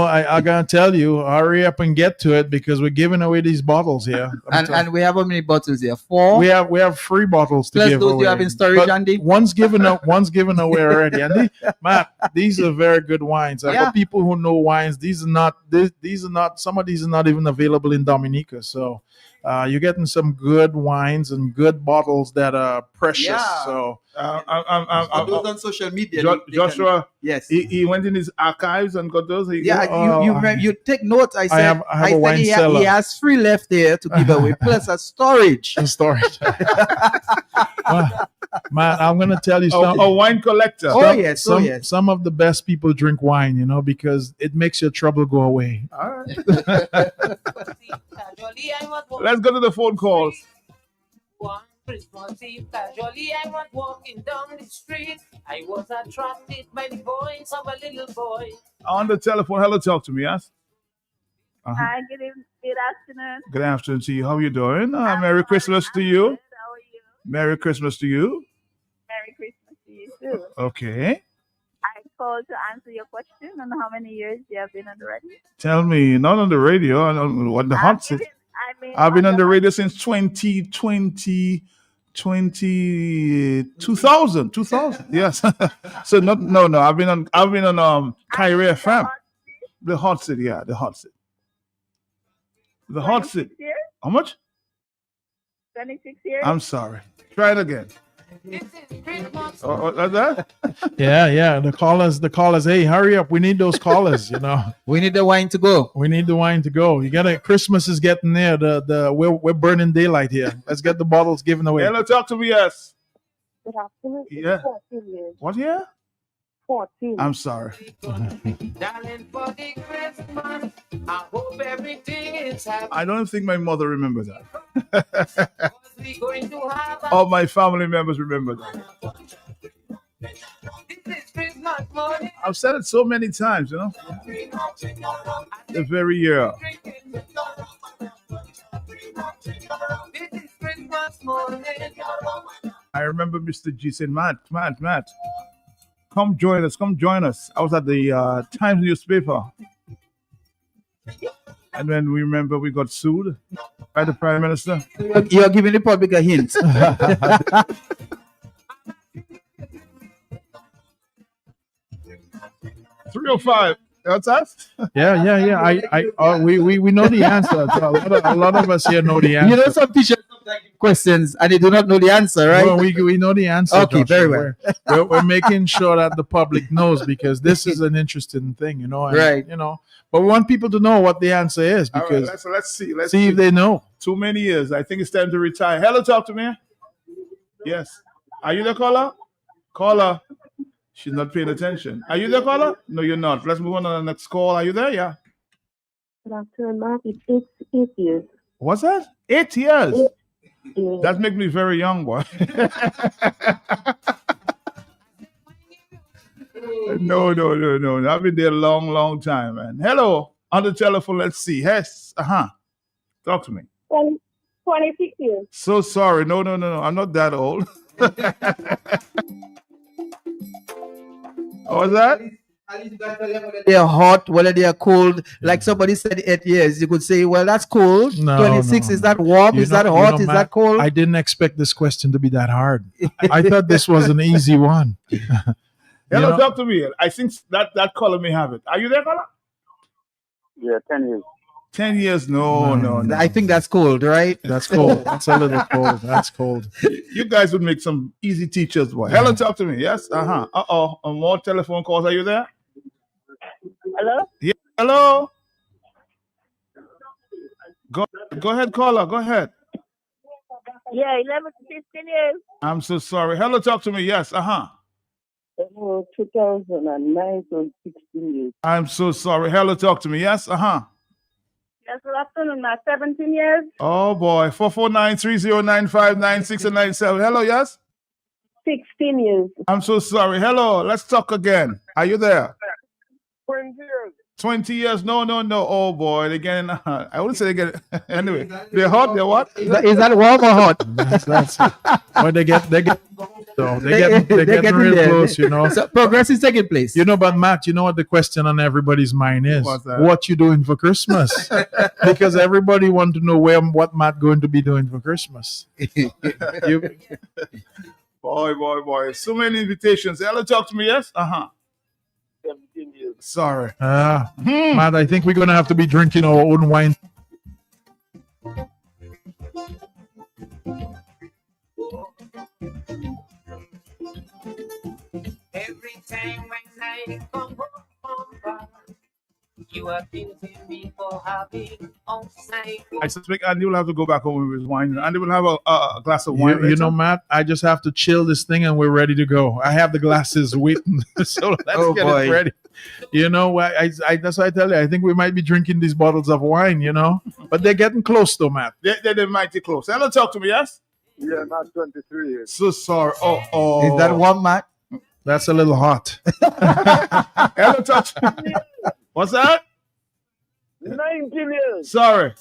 I gotta tell you, hurry up and get to it because we're giving away these bottles here. And we have how many bottles here? 4. We have 3 bottles to Plus give those away. you have in storage, But Andy? One's given away already. And Matt, these are very good wines. And Yeah. for people who know wines, these are not some of these are not even available in Dominica. So you're getting some good wines and good bottles that are precious. Yeah. So For those on social media. Joshua, Yes. he went in his archives and got those. You take note. I said, have a said wine he cellar. has 3 left there to give away, plus a storage. in storage. Matt, I'm gonna tell you something. a wine collector. Oh, yes. Some of the best people drink wine, because it makes your trouble go away. All right. Let's go to the phone calls. One Christmas Eve, casually I was walking down the street. I was attracted by the voice of a little boy. On the telephone. Hello, talk to me, yes? Hi, good evening. Good afternoon. Good afternoon to you. How you doing? Merry Christmas to you. Good. How are you? Merry Christmas to you. Merry Christmas to you too. Okay. I called to answer your question on how many years you have been on the radio. Tell me, not on the radio, on the hot seat. I've been on the radio since 2020, 2000. Yes. So no. I've been on Kyrie FM. The hot seat, yeah, the hot seat. The hot seat. 26 years? How much? 26 years? I'm sorry. Try it again. Like that? Yeah. The callers. Hey, hurry up. We need those callers. We need the wine to go. We need the wine to go. Christmas is getting there. We're burning daylight here. Let's get the bottles given away. Hello, talk to me, yes. Good afternoon. Yeah. 14 years. What year? 14. I'm sorry. Darling, for the Christmas, I hope everything is happy. I don't think my mother remembers that. We going to have a All my family members remember that. this is Christmas morning. I've said it so many times, The very year. This is Christmas morning. I remember Mr. G saying, Matt, come join us. I was at the Times newspaper. And then we remember we got sued by the Prime Minister. You're giving the public a hint. 305. What's that? Yeah. We know the answer. A lot of us here know the answer. You know, some teachers questions and they do not know the answer, right? Well, we know the answer. Okay, Joshua. very well. We're making sure that the public knows because this is an interesting thing, and, Right. But we want people to know what the answer is All right, because let's see. Let's see if they know. Too many years. I think it's time to retire. Hello, talk to me. Yes. Are you the caller? Caller. She's not paying attention. Are you the caller? No, you're not. Let's move on to the next call. Are you there? Yeah. Good afternoon, Mark. It's 8 years. What's that? 8 years. Yeah. That makes me very young, boy. No. I've been there a long time, man. Hello. On the telephone, let's see. Yes. Talk to me. 26 years. So sorry. No. I'm not that old. What was that? They are hot, whether they are cold. Like somebody said 8 years, you could say, well, that's cold. No, 26, no. is that warm? You Is know- that you hot? know, Is Matt, that cold? I didn't expect this question to be that hard. I thought this was an easy one. Hello, know- talk to me. I think that caller may have it. Are you there, caller? Yeah, 10 years. 10 years? No. I think that's cold, right? That's cold. That's a little cold. That's cold. You guys would make some easy teachers, boy. Hello, talk to me. Yes? More telephone calls. Are you there? Hello? Yeah. Hello? Go ahead, caller. Go ahead. Yeah, 11 to 15 years. I'm so sorry. Hello, talk to me. Yes. 2009 to 16 years. I'm so sorry. Hello, talk to me. Yes. Yes, good afternoon, Mark. 17 years. Oh boy. 449-3095-96 and 97. Hello, yes? 16 years. I'm so sorry. Hello, let's talk again. Are you there? 20 years. 20 years? No. Oh boy, they're getting, I wouldn't say they're getting, anyway. They're hot, they're what? Is that warm or hot? That's well, they get they're They're getting real there. close, So progress is taking place. But Matt, you know what the question on everybody's mind is? What's that? What you doing for Christmas? Because everybody want to know what Matt going to be doing for Christmas. You- Boy. So many invitations. Hello, talk to me, yes? 17 years. Sorry. Matt, I think we're gonna have to be drinking our own wine. Every time when I come home, you are guilty me for having outside. I suspect Andy will have to go back home with his wine. Andy will have a glass of wine. You know, later. Matt, I just have to chill this thing and we're ready to go. I have the glasses waiting, so let's Oh, get boy. it ready. That's why I tell you, I think we might be drinking these bottles of wine, but they're getting close though, Matt. They're mighty close. Hello, talk to me, yes? Yeah, not 23 years. So sorry. Oh. Is that warm, Matt? That's a little hot. Hello, talk to me. What's that? 19 years. Sorry.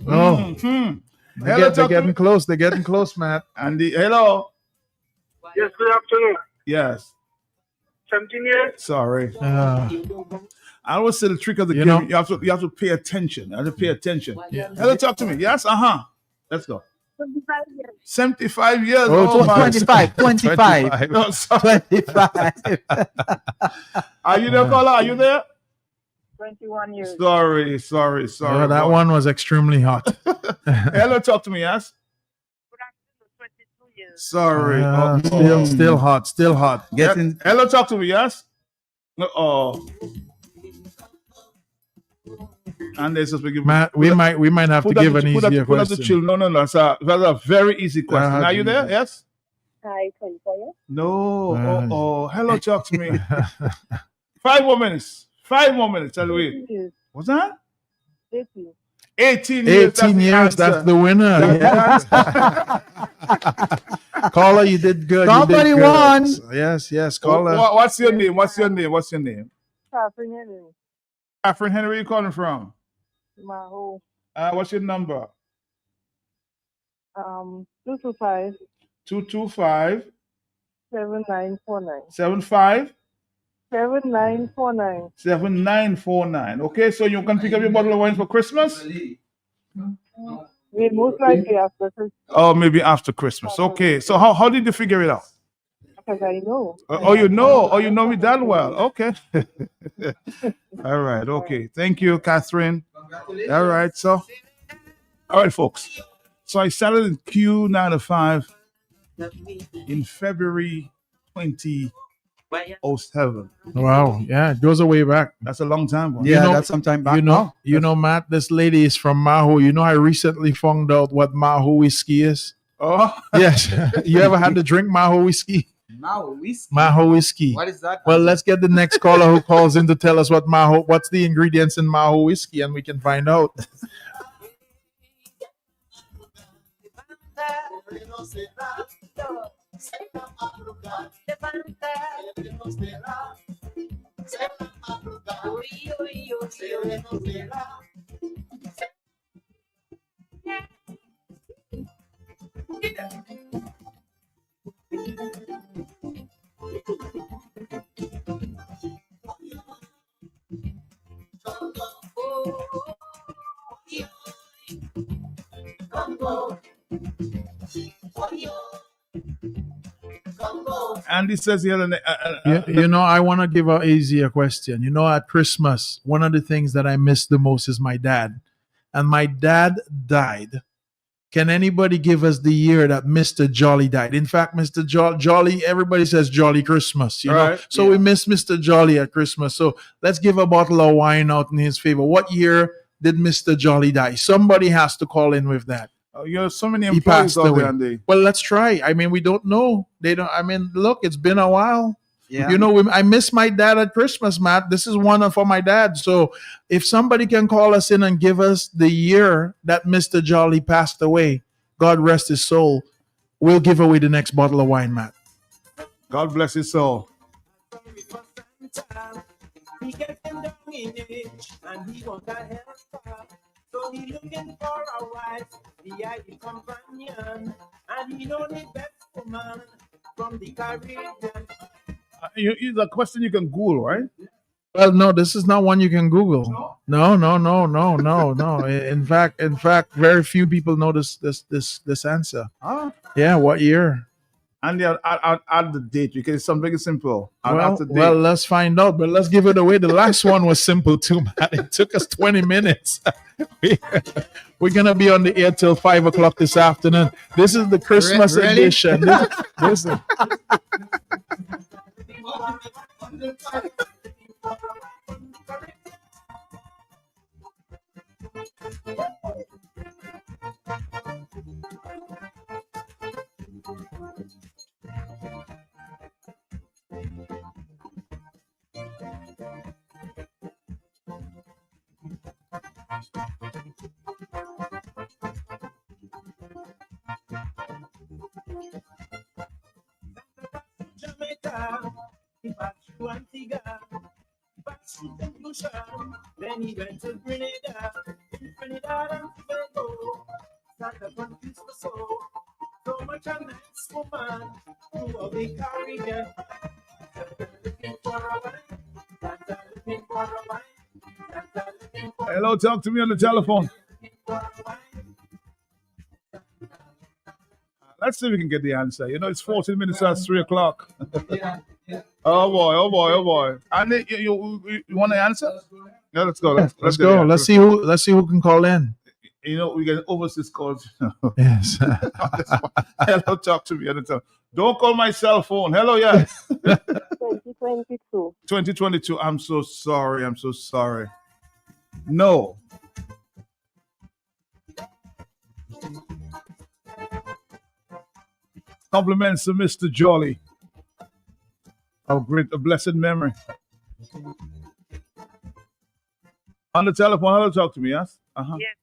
Oh, Mhm. they're, Hello, they're talk to getting me. close. They're getting close, Matt. Andy, hello. Yes, good afternoon. Yes. 17 years. Sorry. Uh, I always say the trick of the You game. know- You have to pay attention. You have to pay attention. Yeah. Hello, talk to me. Yes. Let's go. 25 years. 75 years. Oh, Oh, my. 25, 25. No, sorry. 25. Are you there, caller? Are you there? 21 years. Sorry. yeah, that boy. one was extremely hot. Hello, talk to me. Yes. 22 years. Sorry. Still hot. Still hot. Getting Hello, talk to me. Yes. Oh. And there's just begin. Matt, we might have to give an easier Put up the question. children. No. That's a very easy question. Are you there? Jesus. Yes. Hi, 24 years. No. Hello, talk to me. 5 more minutes. 5 more minutes. I'll wait. Years. What's that? 18. 18 years. 18 years. That's the winner. That's Caller, you did good. You did Somebody good. won. Yes. Caller. What's your name? What's your name? Catherine Henry. Catherine Henry, where you calling from? Maho. What's your number? 225 225 7949. 75 7949. 7949. Okay, so you can pick up your bottle of wine for Christmas? We most likely after Christmas, Or maybe after Christmas. Okay, so how did you figure it out? because I know. You know me that well. Okay. All right, okay. Thank you, Catherine. All right, folks. So I started in Q95 in February 2007. Wow. Yeah, it goes way back. That's a long time. Boy. yeah, know- that's some time back. You know, Matt, this lady is from Maho. You know, I recently found out what Maho whiskey is. Oh, Yes. You ever had to drink Maho whiskey? Now whiskey. Maho whiskey. What is that? Well, let's get the next caller who calls in to tell us what's the ingredients in Maho whiskey, and we can find out. Andy says here. You know, I want to give an easier question. You know, at Christmas, one of the things that I miss the most is my dad. And my dad died. Can anybody give us the year that Mr. Jolly died? In fact, Mr. Jolly, everybody says Jolly Christmas, you know. Right, So we miss Mr. Jolly at Christmas. So let's give a bottle of wine out in his favor. What year did Mr. Jolly die? Somebody has to call in with that. You have so many He employees passed out away. there, Andy. Well, let's try. I mean, we don't know. They don't. I mean, look, it's been a while. Yeah. You know, I miss my dad at Christmas, Matt. This is one for my dad. So if somebody can call us in and give us the year that Mr. Jolly passed away, God rest his soul, we'll give away the next bottle of wine, Matt. God bless his soul. He gets him down in age and he want a helper. So he looking for a wife, the ideal companion, and he know the best woman from the Caribbean. It's a question you can Google, right? Well, no, this is not one you can Google. No. In fact, very few people know this answer. Ah. Yeah, what year? And I'll add the date because it's something simple. I'll add the date. Well, let's find out, but let's give it away. The last one was simple too, man. It took us 20 minutes. We're gonna be on the air till 5 o'clock this afternoon. This is the Christmas Really? edition. This is- Jamaica, he back to Antigua, back backstreet evolution. Then he went to Grenada, in Trinidad and Tobago. Started to confuse the soul. So much a nice woman through all the Caribbean. Looking for a wife, looking for a wife, looking for Hello, talk to me on the telephone. a wife. Let's see if we can get the answer. You know, it's 14 minutes past 3 o'clock. Oh boy, oh boy, oh boy. And you want to answer? Yeah, let's go. Let's Let's get the go. answer. Let's see who can call in. You know, we get overseas calls. Yes. Hello, talk to me on the telephone. Don't call my cell phone. Hello, yes. 2022. 2022. I'm so sorry. I'm so sorry. No. Compliments to Mr. Jolly. Of great, a blessed memory. On the telephone, hello, talk to me, yes? Uh-huh. Yes,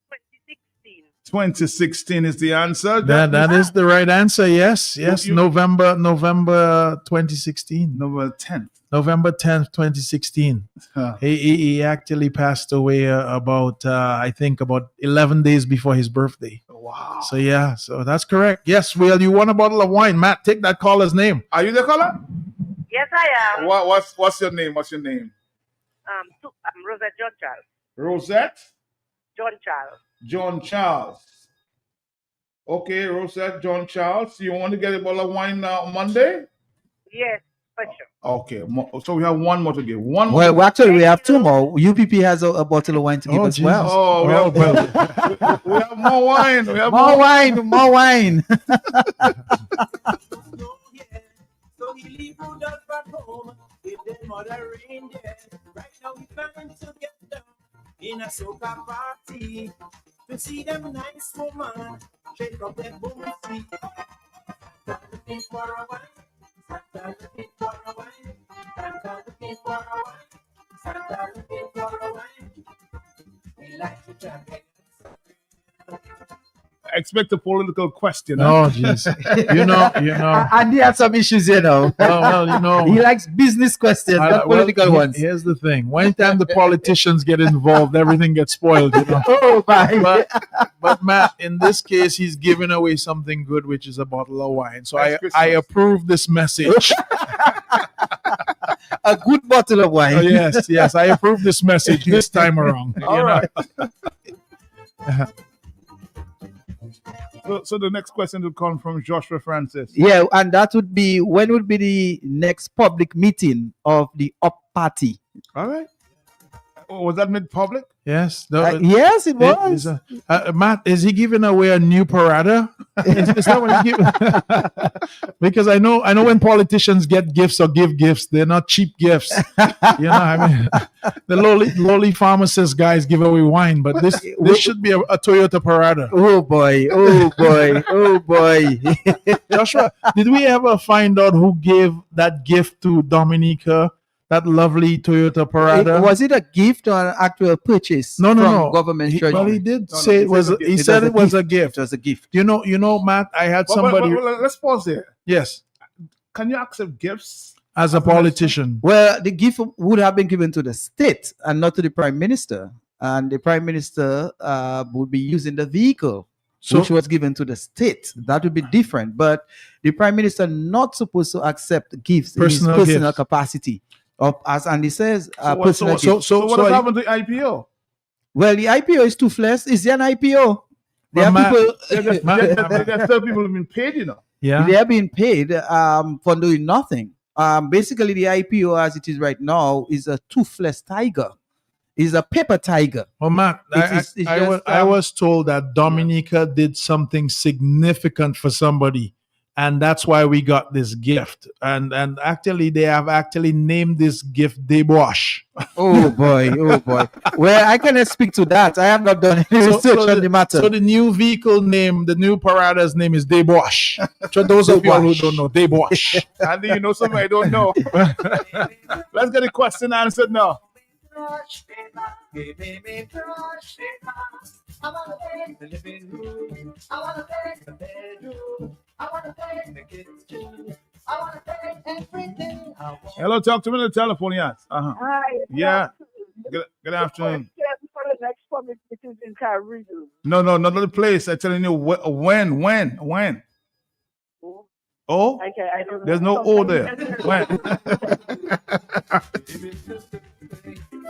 2016. 2016 is the answer. That is the right answer. Yes. You- November 2016. November 10th. November 10th, 2016. Huh. He actually passed away about I think about 11 days before his birthday. Wow. So yeah, so that's correct. Yes, Will, you want a bottle of wine? Matt, take that caller's name. Are you the caller? Yes, I am. What's your name? What's your name? I'm Rosette John Charles. Rosette John Charles. John Charles. Okay, Rosette John Charles. You want to get a bottle of wine on Monday? Yes, for sure. Okay, so we have one more to give. One more. Well, actually, we have two more. UPP has a bottle of wine to give as Jesus. well. Oh, we have, we have more wine. We have More wine, more wine. No, yeah. So he leave Rudolph back home with their mother reindeer. Right now we planning to get down in a soca party to see them nice woman shake up their boom feet. Santa looking for a wife, Santa looking for a wife, Santa looking for a wife, Santa looking for a wife. We like to champion. expect a political question. Oh, jeez. You know. And he had some issues, you know. Well, you know. He likes business questions, not political ones. Here's the thing. One time the politicians get involved, everything gets spoiled, you know. Oh, my. But Matt, in this case, he's giving away something good, which is a bottle of wine. So That's I Christmas. approve this message. A good bottle of wine. Oh, yes, I approve this message this time around. All you know. right. So the next question will come from Joshua Francis. Yeah, and that would be, when would be the next public meeting of the UP party? All right. Oh, was that made public? Yes. Yes, it was. Matt, is he giving away a new parada? Is that what he give? Because I know when politicians get gifts or give gifts, they're not cheap gifts. You know, I mean, the lowly pharmacist guys give away wine, but this should be a Toyota Parada. Oh boy, oh boy, oh boy. Joshua, did we ever find out who gave that gift to Dominica? That lovely Toyota Parada. Was it a gift or an actual purchase? No. from government He, treasury? well, he did No, say he it was. said a gift. He said it was a gift. It was a gift. You know, Matt. I had somebody. Well, let's pause there. Yes, Can you accept gifts? as a politician. Well, the gift would have been given to the state and not to the prime minister. And the prime minister would be using the vehicle, So- which was given to the state. That would be different. But the prime minister not supposed to accept gifts Personal in his personal gifts. capacity. As Andy says, So what- personal gift. So what happened to IPO? Well, the IPO is toothless. Is there an IPO? There Well, are Matt- people. There's still people who've been paid, you know. Yeah. They are being paid for doing nothing. Basically, the IPO as it is right now is a toothless tiger. Is a paper tiger. Well, Matt, It's I was told that Dominica did something significant for somebody, and that's why we got this gift. And actually, they have actually named this gift Deboche. Oh boy, oh boy. Well, I cannot speak to that. I have not done any research on the matter. So the new vehicle name, the new Parada's name is Deboche. So those of you who Deboche. don't know, Deboche. Andy, you know something I don't know. Let's get the question answered now. I wanna play in the living room. I wanna play in the bedroom. I wanna play in the kitchen. Hello, talk to me on the telephone, yes. Uh-huh. Hi. Yeah. Good afternoon. For the next public meeting in Caribbean. No, not the place. I'm telling you when. Oh, Okay, I don't know. there's no O there. When?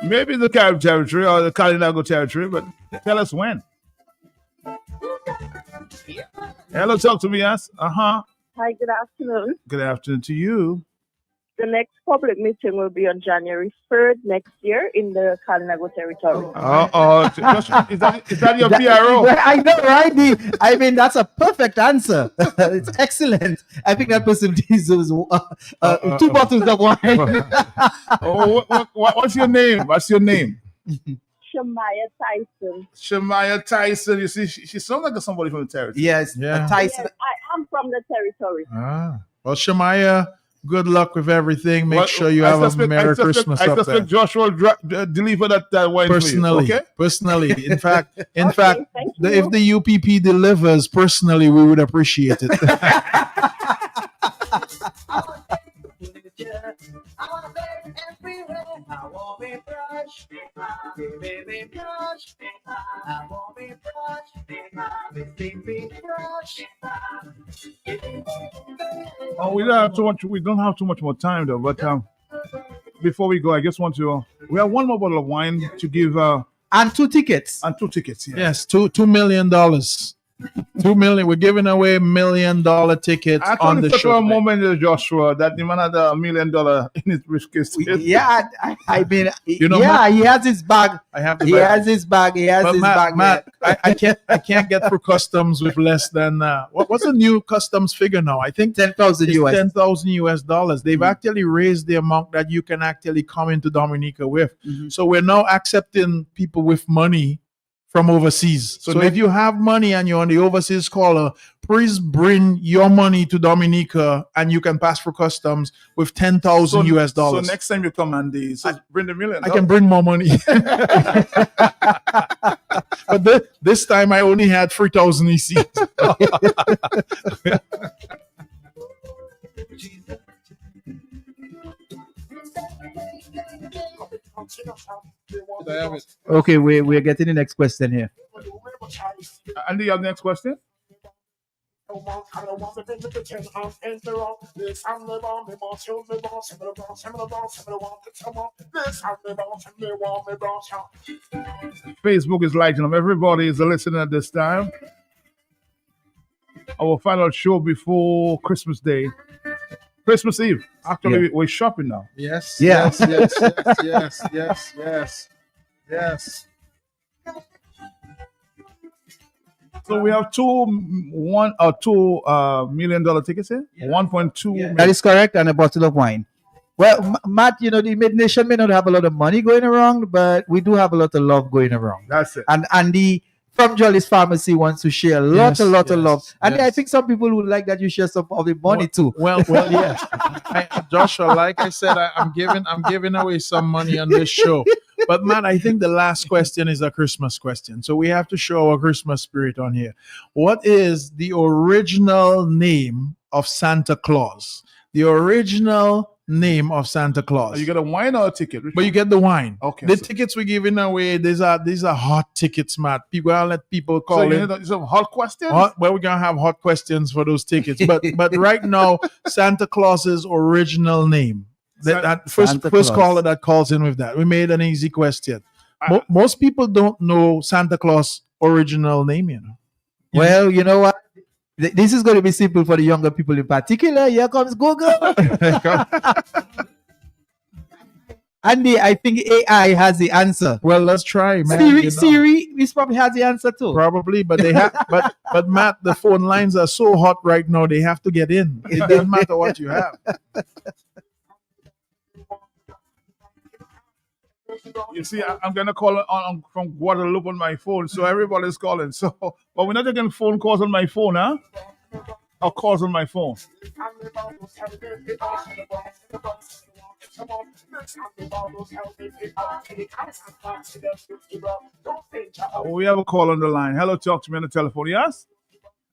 Maybe the Carib territory or the Kalinago territory, but tell us when. Hello, talk to me, yes. Uh-huh. Hi, good afternoon. Good afternoon to you. The next public meeting will be on January 3rd next year in the Kalinago territory. Is that your PRO? I know, right? I mean, that's a perfect answer. It's excellent. I think that person deserves 2 bottles of wine. What's your name? What's your name? Shamaya Tyson. Shamaya Tyson. You see, she sounds like somebody from the territory. Yes, Yeah. Tyson. Yes, I am from the territory. Well, Shamaya, good luck with everything. Make sure you have a Merry Christmas I up there. suspect Joshua will deliver that wine Personally, for you. Okay? personally. In fact, Thank you. if the UPP delivers, personally, we would appreciate it. Oh, we don't have too much. We don't have too much more time though. But before we go, I just want to. We have one more bottle of wine to give And 2 tickets. and 2 tickets. Yeah. Yes, $2 million. $2 million. We're giving away $1 million tickets I on thought the it took show. a moment, Joshua, that the man had $1 million in his briefcase. Yeah, I mean, You know, yeah, Matt- he has his bag. I have the He bag. has his bag. He has But his Matt, bag. I can't get through customs with less than what's the new customs figure now? I think 10,000 it's US. 10,000 US dollars. They've actually raised the amount that you can actually come into Dominica with. So we're now accepting people with money from overseas. So if you have money and you're on the overseas caller, please bring your money to Dominica and you can pass for customs with 10,000 US So dollars. next time you come, Andy, so bring the $1 million. I can bring more money. But this time I only had 3,000 EC. Okay, we're getting the next question here. Andy, you have the next question? Facebook is lighting up. Everybody is listening at this time. Our final show before Christmas Day. Christmas Eve. Actually, we're shopping now. Yes. Yeah. Yes. So we have $2 million tickets here. 1.2. That is correct, and a bottle of wine. Well, Matt, you know, the nation may not have a lot of money going around, but we do have a lot of love going around. That's it. And Andy from Jolly's Pharmacy wants to share a lot of love. And I think some people would like that you share some of the money too. Well, yes. Joshua, like I said, I'm giving away some money on this show. But man, I think the last question is a Christmas question. So we have to show our Christmas spirit on here. What is the original name of Santa Claus? The original name of Santa Claus. You get a wine or a ticket? But you get the wine. Okay. The tickets we're giving away, these are hot tickets, Matt. People, I'll let people call So in. you need some hot questions? Well, we're gonna have hot questions for those tickets, but right now, Santa Claus's original name. That first Santa Claus. caller that calls in with that. We made an easy question. Most people don't know Santa Claus' original name, you know. Well, you know what? This is going to be simple for the younger people in particular. Here comes Google. Andy, I think AI has the answer. Well, let's try, man. Siri, this probably has the answer too. Probably, but they have. but Matt, the phone lines are so hot right now. They have to get in. It doesn't matter what you have. You see, I'm gonna call on from Guadeloupe on my phone, so everybody's calling. So, but we're not taking phone calls on my phone, huh? Or calls on my phone. We have a call on the line. Hello, talk to me on the telephone. Yes.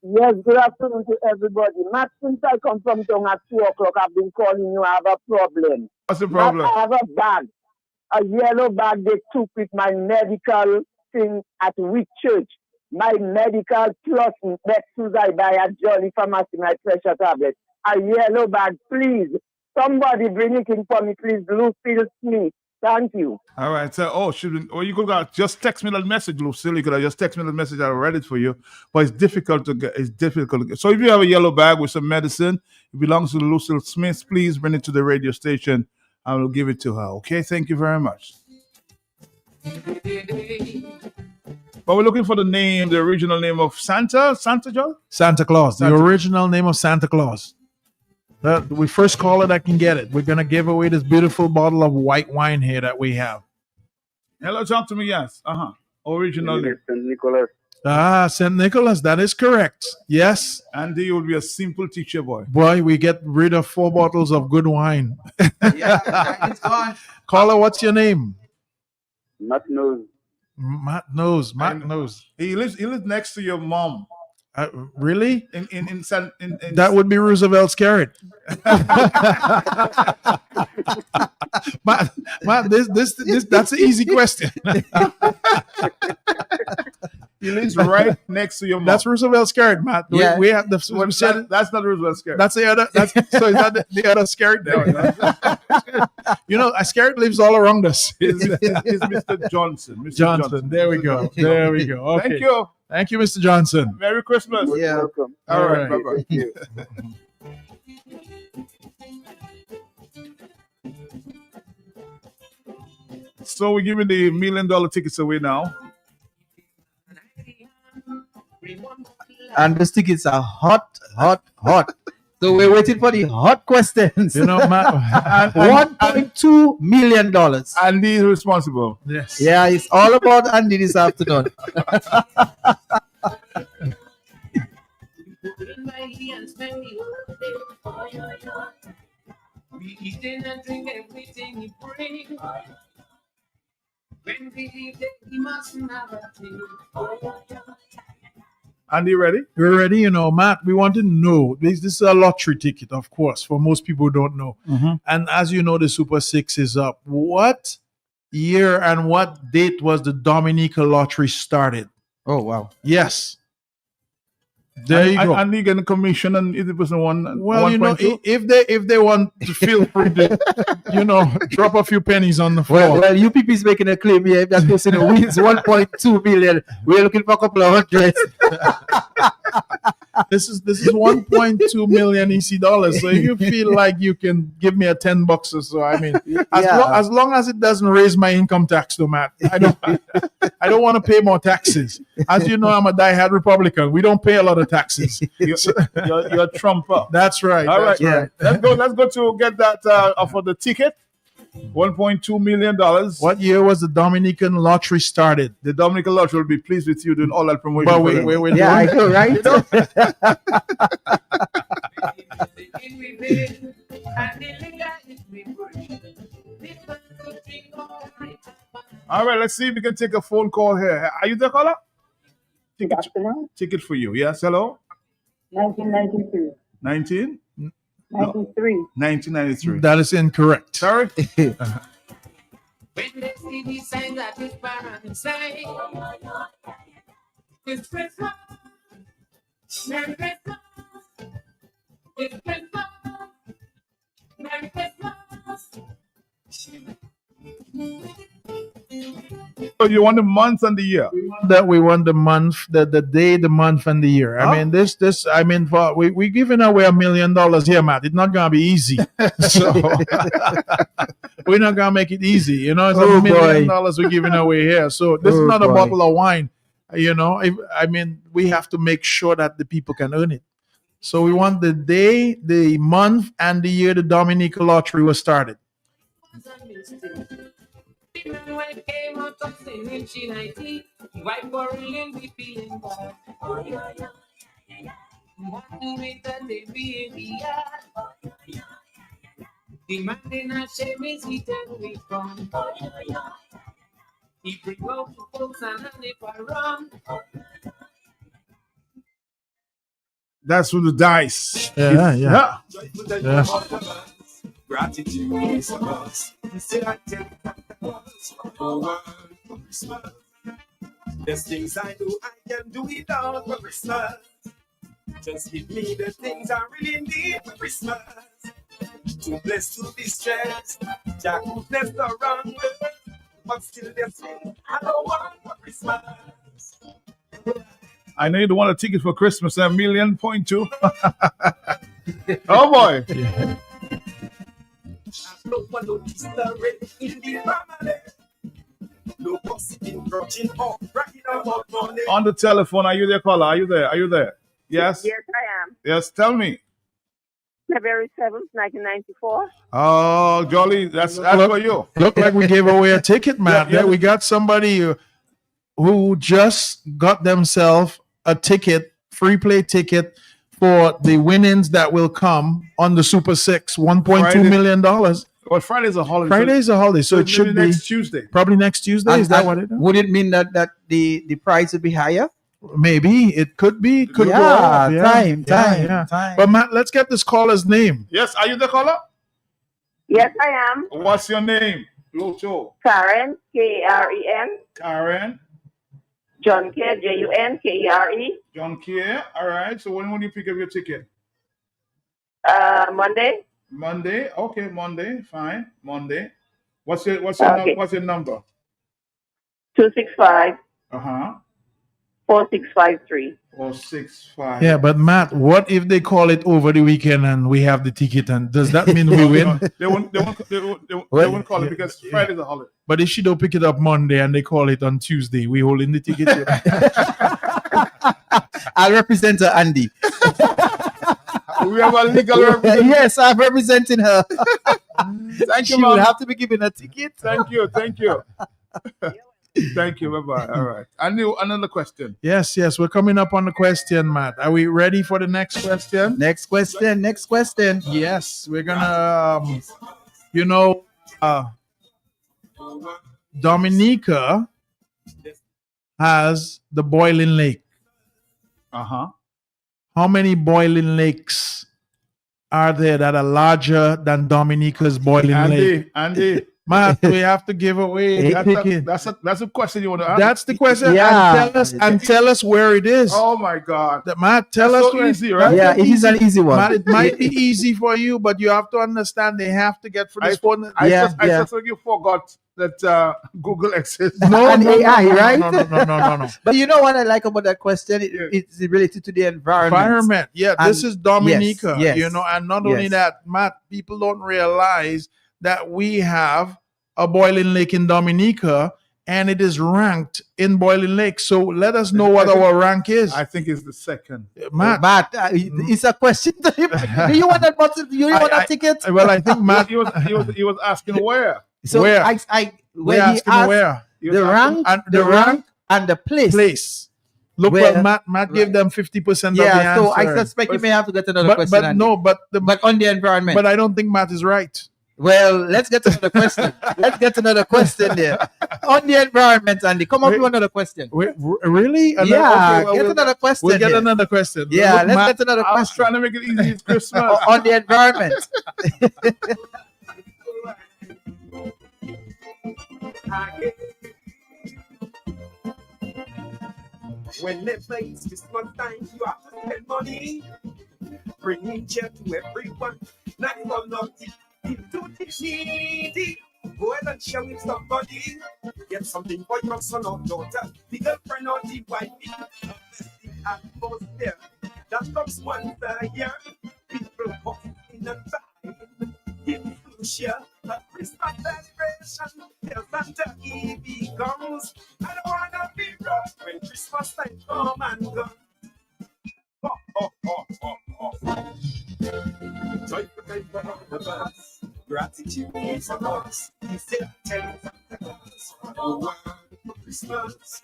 Yes, good afternoon to everybody. Matt, since I come from town at 2 o'clock, I've been calling you. I have a problem. What's the Matt, problem? I have a bag, a yellow bag they took with my medical thing at Wick Church. My medical plus next Tuesday I buy at Jolly Pharmacy, my pressure tablet. A yellow bag, please. Somebody bring it in for me, please. Lucille Smith. Thank you. All right. So, you could just text me that message, Lucille. You could have just text me that message. I read it for you. But it's difficult to get. It's difficult to get. So, if you have a yellow bag with some medicine, it belongs to Lucille Smith. Please bring it to the radio station. I will give it to her. Okay. Thank you very much. But we're looking for the original name of Santa. Santa John. Santa Claus, Santa. the original name of Santa Claus. We first call it, I can get it. We're gonna give away this beautiful bottle of white wine here that we have. Hello, talk to me. Yes. Original name. St. Nicholas. St. Nicholas, that is correct. Yes. Andy would be a simple teacher boy. Boy, we get rid of 4 bottles of good wine. Yeah, it's gone. Caller, what's your name? Matt knows. Matt knows. Matt knows. He lives next to your mom. Really? In That would be Roosevelt Scarrett. Matt, this that's an easy question. He lives right next to your mom. That's Roosevelt Scarrett, Matt. Yeah. We have the That's not Roosevelt Scarrett. That's the other. So is that the other Scarrett? You know, Scarrett lives all around us. It's Mr. Johnson. Mr. Johnson. There we go. There we go. Okay. Thank you. Thank you, Mr. Johnson. Merry Christmas. Yeah. Welcome. All right. right. Bye-bye. Thank you. So we're giving the $1 million tickets away now. And the tickets are hot. So we're waiting for the hot questions. You know, Matt. $1.2 million. Andy is responsible. Yes. Yeah, it's all about Andy this afternoon. We eat and drink everything he brings. When we leave, he mustn't have a thing. Andy, ready? We're ready, you know, Matt. We want to know. This is a lottery ticket, of course, for most people who don't know. And as you know, the Super 6 is up. What year and what date was the Dominica lottery started? Oh, wow. Yes. There you go. Andy getting commission and if the person won. Well, you know, 1.2? if they want to feel free to, you know, drop a few pennies on the floor. Well, UPP is making a claim here. If that person wins 1.2 million, we're looking for a couple of hundreds. This is 1.2 million EC dollars. So if you feel like you can give me a $10 or so, I mean, as long as it doesn't raise my income tax, though, Matt. I don't want to pay more taxes. As you know, I'm a diehard Republican. We don't pay a lot of taxes. You're a trumper. That's right. All right. That's right. Let's go to get that for the ticket. $1.2 million. What year was the Dominican lottery started? The Dominican Lottery will be pleased with you doing all that promotion. But for them. we're Yeah, I doing- know, right? All right, let's see if we can take a phone call here. Are you the caller? Good afternoon. Ticket for you. Yes, hello? 1993. 19? 93. 1993. That is incorrect. Sorry? When they see the sign that is parents say, it's Christmas. Merry Christmas. It's Christmas. Merry Christmas. So you want the month and the year? That we want the month, the day, the month, and the year. I mean, we're giving away $1 million here, Matt. It's not gonna be easy. So we're not gonna make it easy. You know, it's $1 million we're giving away here. So this is not a bottle of wine. You know, we have to make sure that the people can earn it. So we want the day, the month, and the year the Dominica lottery was started. Even when it came out of sin in 1990, white quarreling, we feeling bad. What do we that they be in the yard? Demanding a shame is he tell we from. He bring out the folks and if I run. That's with the dice. Yeah. Joyful that Yeah. you are the best. Gratitude is a must. Instead I tell you that I was for world for Christmas. There's things I do, I can do without for Christmas. Just give me the things I really need for Christmas. Too blessed to be stressed. Jack who blessed around me. But still there's things I don't want for Christmas. I know you don't want a ticket for Christmas, $1.2 million. Oh boy. No one notice the red in the family. No gossiping, grudging, or bragging about money. On the telephone, are you there, caller? Are you there? Are you there? Yes? Yes, I am. Yes, tell me. February 7th, 1994. Oh, Jolly, that's for you. Look like we gave away a ticket, Matt. Yeah. Yeah, we got somebody who just got themselves a ticket, free play ticket for the winnings that will come on the Super Six, $1.2 million. Well, Friday's a holiday. Friday's a holiday, so it should maybe be next Tuesday. probably next Tuesday. Is that what it is? Would it mean that the price would be higher? Maybe it could be. Could go Yeah, up. time. But Matt, let's get this caller's name. Yes, are you the caller? Yes, I am. What's your name? Locho. Karen, Karen. Karen. John K, Junkere. John Kier. All right. So when will you pick up your ticket? Monday. Monday. Okay, Monday. Fine. Monday. What's your Okay. what's your number? 265 Uh-huh. 4653. 465. Yeah, but Matt, what if they call it over the weekend and we have the ticket? And does that mean we win? They won't call it because Friday's a holiday. But if she don't pick it up Monday and they call it on Tuesday, we holding the ticket. I'll represent her, Andy. We have a legal representative. Yes, I'm representing her. Thank She you, will ma'am. have to be given a ticket. Thank you. Thank you. Bye-bye. All right. Another question. Yes, we're coming up on the question, Matt. Are we ready for the next question? Next question. Yes, we're gonna, Dominica has the boiling lake. Uh-huh. How many boiling lakes are there that are larger than Dominica's boiling lake? Andy. Matt, we have to give away a ticket. That's a question you want to ask. That's the question. Yeah. And tell us where it is. Oh my God. Matt, tell That's us so where. easy, right? Yeah, it is an easy one. Matt, it might be easy for you, but you have to understand they have to get for this phone. I Yeah, just yeah. thought you forgot that Google exists. And AI, right? No. But you know what I like about that question? It's related to the environment. Yeah, And- this is Dominica. yes, And not only yes. that, Matt, people don't realize that we have a boiling lake in Dominica and it is ranked in Boiling Lake. So let us know what our rank is. I think it's the second. Matt, It's a question to him. Do you want that bottle? Do you want that ticket? well, I think Matt, He was asking where. So Where? when he asking asked where? He was the asking- rank, and the the rank, and the place. Look, Where- well, Matt gave them 50% of the Yeah, so I answer. suspect you may have to get another but, question. but Andy. no, but but on the environment. but I don't think Matt is right. Well, let's get another question. Let's get another question there. On the environment, Andy. Come up Wait. with another question. Really? And then- Yeah, okay, well, get another question. We'll get here. another question. Yeah, Look, let's Matt, get another I was question. trying to make it easy. It's Christmas. On the environment. Whenever it's Christmas time, you have to spend money. Bringing cheer to everyone. Not for nothing. Into the needy. Go ahead and share with somebody. Get something for your son or daughter. The girlfriend or the wife. The atmosphere. That comes once a year. People come in and buy. Give you share. A Christmas celebration. Till Santa Eve comes. I don't wanna be broke when Christmas time come and go. Ho, ho, ho, ho, ho. Joyful time for the bus. Gratitude is a must. He said, tell Santa Claus for the world for Christmas.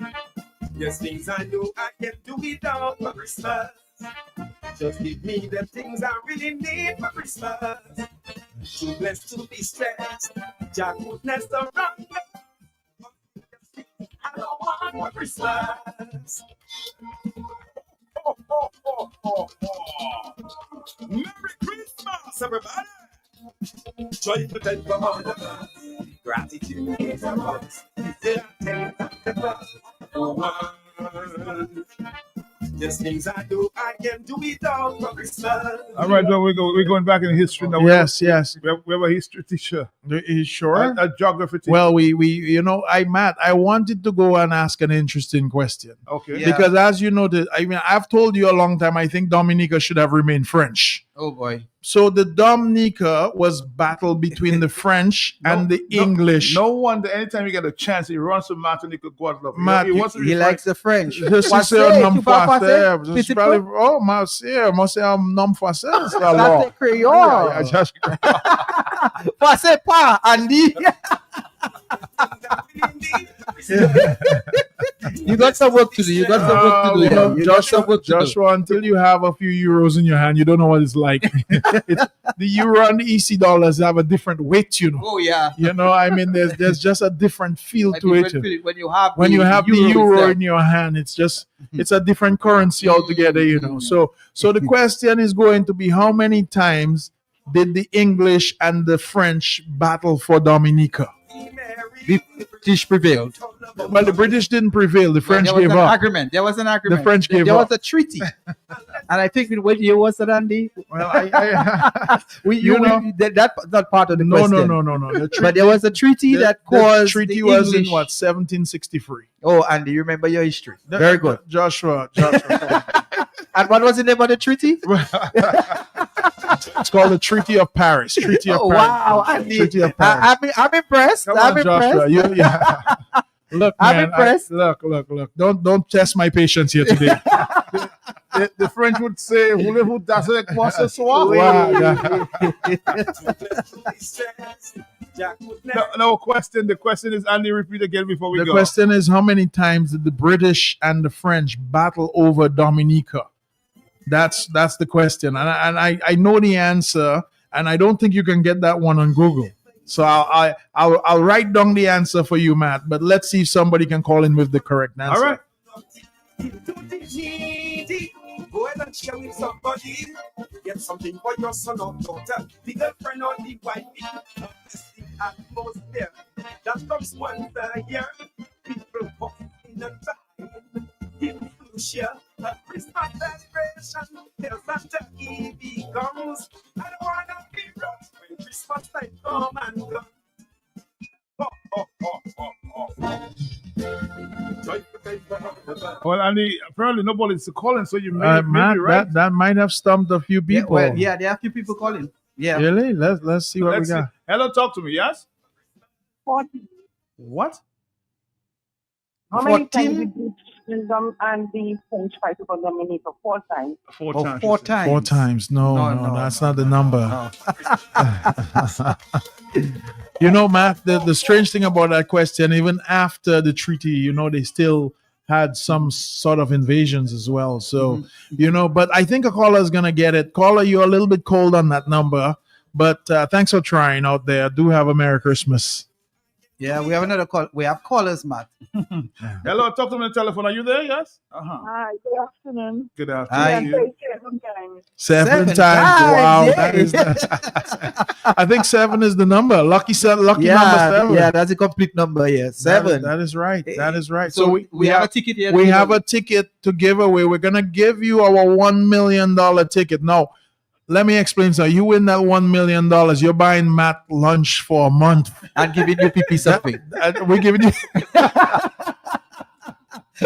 There's things I know I can do without for Christmas. Just give me the things I really need for Christmas. Too blessed to be stressed. Jack goodness around me. I don't want for Christmas. Oh, oh, oh. Merry Christmas, everybody. Joyful time from all of us. Gratitude is a must. There are the one. Just things I do, I can do it all for Christmas. All right, well, we're going back in history now. Yes. We have a history teacher. Are you sure? A geography teacher. Well, we Matt, I wanted to go and ask an interesting question. Okay. Yeah. Because as you know, I've told you a long time, I think Dominica should have remained French. Oh boy. So the Dominica was battle between the French and the English. No wonder anytime you get a chance, he runs to Martinique or Guadeloupe. Matt, He likes the French. Je suis Passez, un homme tu parles français. français? Je Petit suis parlé- peu? Oh, moi c'est un homme français. Ça, alors. c'est créole. I just- Passez pas, Andy. You got some work to do. You got some work to do. You know, You got some work to do. Joshua, until you have a few euros in your hand, you don't know what it's like. The euro and the EC dollars have a different weight, you know. Oh yeah. You know, I mean, there's just a different feel A to it. different feeling. When you have The euro itself. in your hand, it's a different currency altogether, you know. So the question is going to be, how many times did the English and the French battle for Dominica? The British prevailed. Well, the British didn't prevail. The French there was gave an up. agreement. There was an agreement. The French gave there up. was a treaty. And I think in what year was that, Andy? Well, I That part of the no. question. The But there was a treaty that caused the treaty the was in English. what, 1763. Oh, Andy, you remember your history. Very good. Joshua. And what was the name of the treaty? It's called the Treaty of Paris. Treaty of Oh, Paris. wow, Andy. Treaty of Paris. I'm impressed. Come I'm on, impressed. Joshua. Look, I'm man, impressed. Look. Don't test my patience here today. the French would say, voulez-vous danser avec moi ce soir? No question. The question is, Andy, repeat again before we The go. question is, how many times did the British and the French battle over Dominica? That's the question, and I know the answer, and I don't think you can get that one on Google. So I'll write down the answer for you, Matt. But let's see if somebody can call in with the correct answer. All right. Go ahead and share with somebody. Get something for your son or daughter, the girlfriend or the wife. The atmosphere that comes once a year. People walk in a time. People share a Christmas celebration. There's a turkey becomes. I don't wanna be rough when Christmas time come and go. Well, Andy, apparently nobody's calling, so you may Matt, be right. that might have stumped a few people. There are a few people calling. Yeah. Really? Let's see what Let's we see. got. Hello, talk to me. Yes. 40. What? How many 14? times did the Kingdom and the French fight over Dominica? 4 times. Four Oh, times. 4 times. 4 times. No, that's not the number. You know, Matt, the strange thing about that question, even after the treaty, you know, they still had some sort of invasions as well. So, you know, but I think a caller is going to get it. Caller, you're a little bit cold on that number, but thanks for trying out there. Do have a Merry Christmas. Yeah, we have another call. We have callers, Matt. Hello, talk to me on the telephone. Are you there? Yes. Hi, good afternoon. Good Hi. afternoon. Seven times. times, Wow. yes. I think 7 is the number. Lucky number 7. Yeah, that's a complete number. Yeah, 7. That is right. That is right. So we have a ticket here. We have a ticket to give away. We're gonna give you our $1 million ticket. Now, let me explain. So you win that $1 million. You're buying Matt lunch for a month. and giving you PP something. We're giving you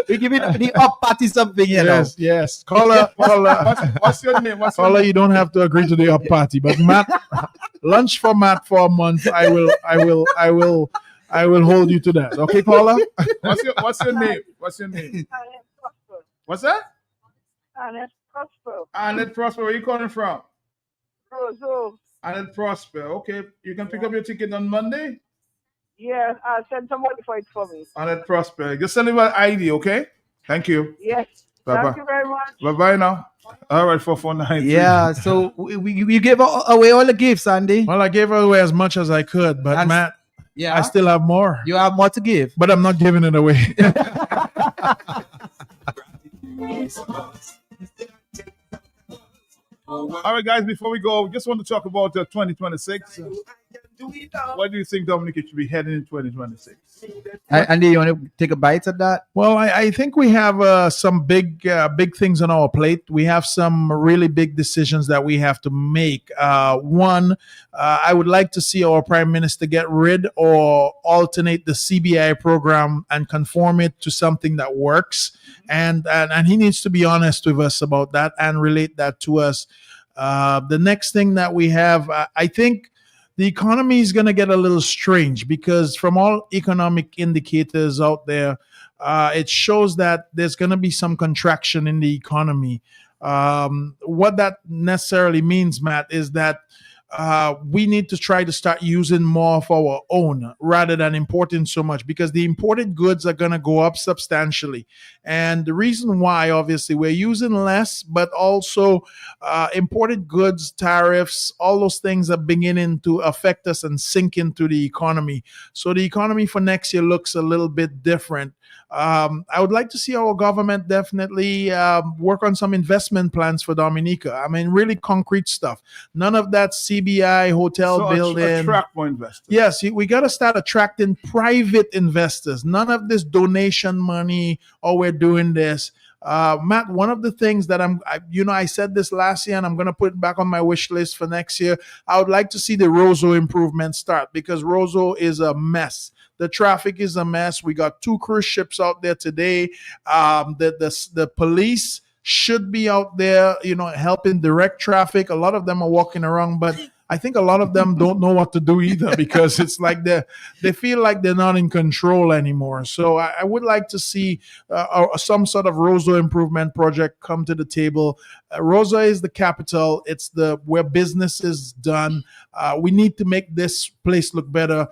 We're giving the up party something, you know. yes. Caller. What's your name? What's your Caller, name? you don't have to agree to the up party, but Matt, lunch for Matt for a month. I will hold you to that. Okay, caller. What's your name? What's your name? What's that? Annette Prosper. Annette Prosper. Where are you calling from? Roseau. Annette Prosper. Okay, you can pick up your ticket on Monday. Yes, I'll send somebody for it for me. Annette Prosper. Just send me an ID, okay? Thank you. Yes. Bye-bye. Thank you very much. Bye-bye now. All right, 449. Yeah, so you gave away all the gifts, Andy. Well, I gave away as much as I could, but And- Matt, Yeah, I still have more. you have more to give. But I'm not giving it away. All right, guys, before we go, we just want to talk about 2026. What do you think Dominica should be heading in 2026? Andy, you want to take a bite at that? Well, I think we have some big things on our plate. We have some really big decisions that we have to make. One, I would like to see our Prime Minister get rid or alternate the CBI program and conform it to something that works. And he needs to be honest with us about that and relate that to us. The next thing that we have, I think the economy is going to get a little strange because from all economic indicators out there, it shows that there's going to be some contraction in the economy. What that necessarily means, Matt, is that we need to try to start using more of our own rather than importing so much because the imported goods are going to go up substantially. And the reason why, obviously, we're using less, but also imported goods, tariffs, all those things are beginning to affect us and sink into the economy. So the economy for next year looks a little bit different. I would like to see our government definitely work on some investment plans for Dominica. I mean, really concrete stuff. None of that CBI hotel building. Attract more investors. Yes, we got to start attracting private investors. None of this donation money. Oh, we're doing this. Matt, one of the things that I said this last year and I'm going to put it back on my wish list for next year. I would like to see the Roseau improvement start because Roseau is a mess. The traffic is a mess. We got 2 cruise ships out there today. The police should be out there, helping direct traffic. A lot of them are walking around, but I think a lot of them don't know what to do either because it's like they feel like they're not in control anymore. So I would like to see some sort of Roseau improvement project come to the table. Roseau is the capital. It's where business is done. We need to make this place look better.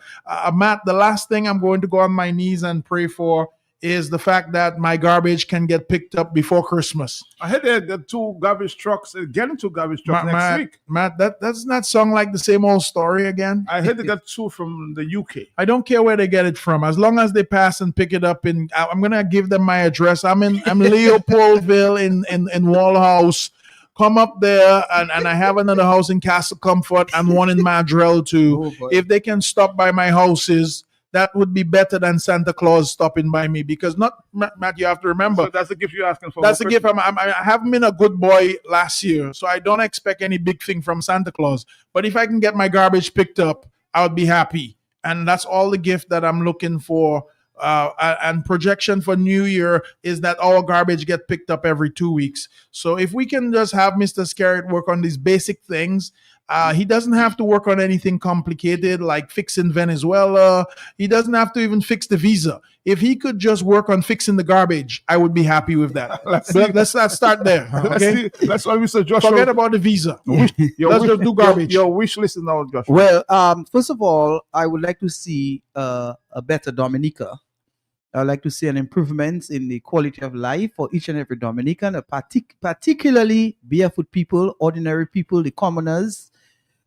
Matt, the last thing I'm going to go on my knees and pray for is the fact that my garbage can get picked up before Christmas. I heard that 2 garbage trucks, getting 2 garbage trucks next week. Matt, that doesn't that sound like the same old story again? I heard they got 2 from the UK. I don't care where they get it from, as long as they pass and pick it up. I'm gonna give them my address. I'm Leopoldville in Wallhouse. Come up there, and I have another house in Castle Comfort and one in Madrell too. If they can stop by my houses, that would be better than Santa Claus stopping by me because Matt, you have to remember. So that's the gift you're asking for. That's the gift. I haven't been a good boy last year, so I don't expect any big thing from Santa Claus. But if I can get my garbage picked up, I would be happy. And that's all the gift that I'm looking for. And projection for New Year is that all garbage get picked up every 2 weeks. So if we can just have Mr. Skerritt work on these basic things, he doesn't have to work on anything complicated like fixing Venezuela. He doesn't have to even fix the visa. If he could just work on fixing the garbage, I would be happy with that. Let's not start there. Okay, that's why Mr. Joshua. Forget about the visa. Let's just do garbage. Your wish list is now, Joshua. Well, first of all, I would like to see a better Dominica. I would like to see an improvement in the quality of life for each and every Dominican, particularly barefoot people, ordinary people, the commoners.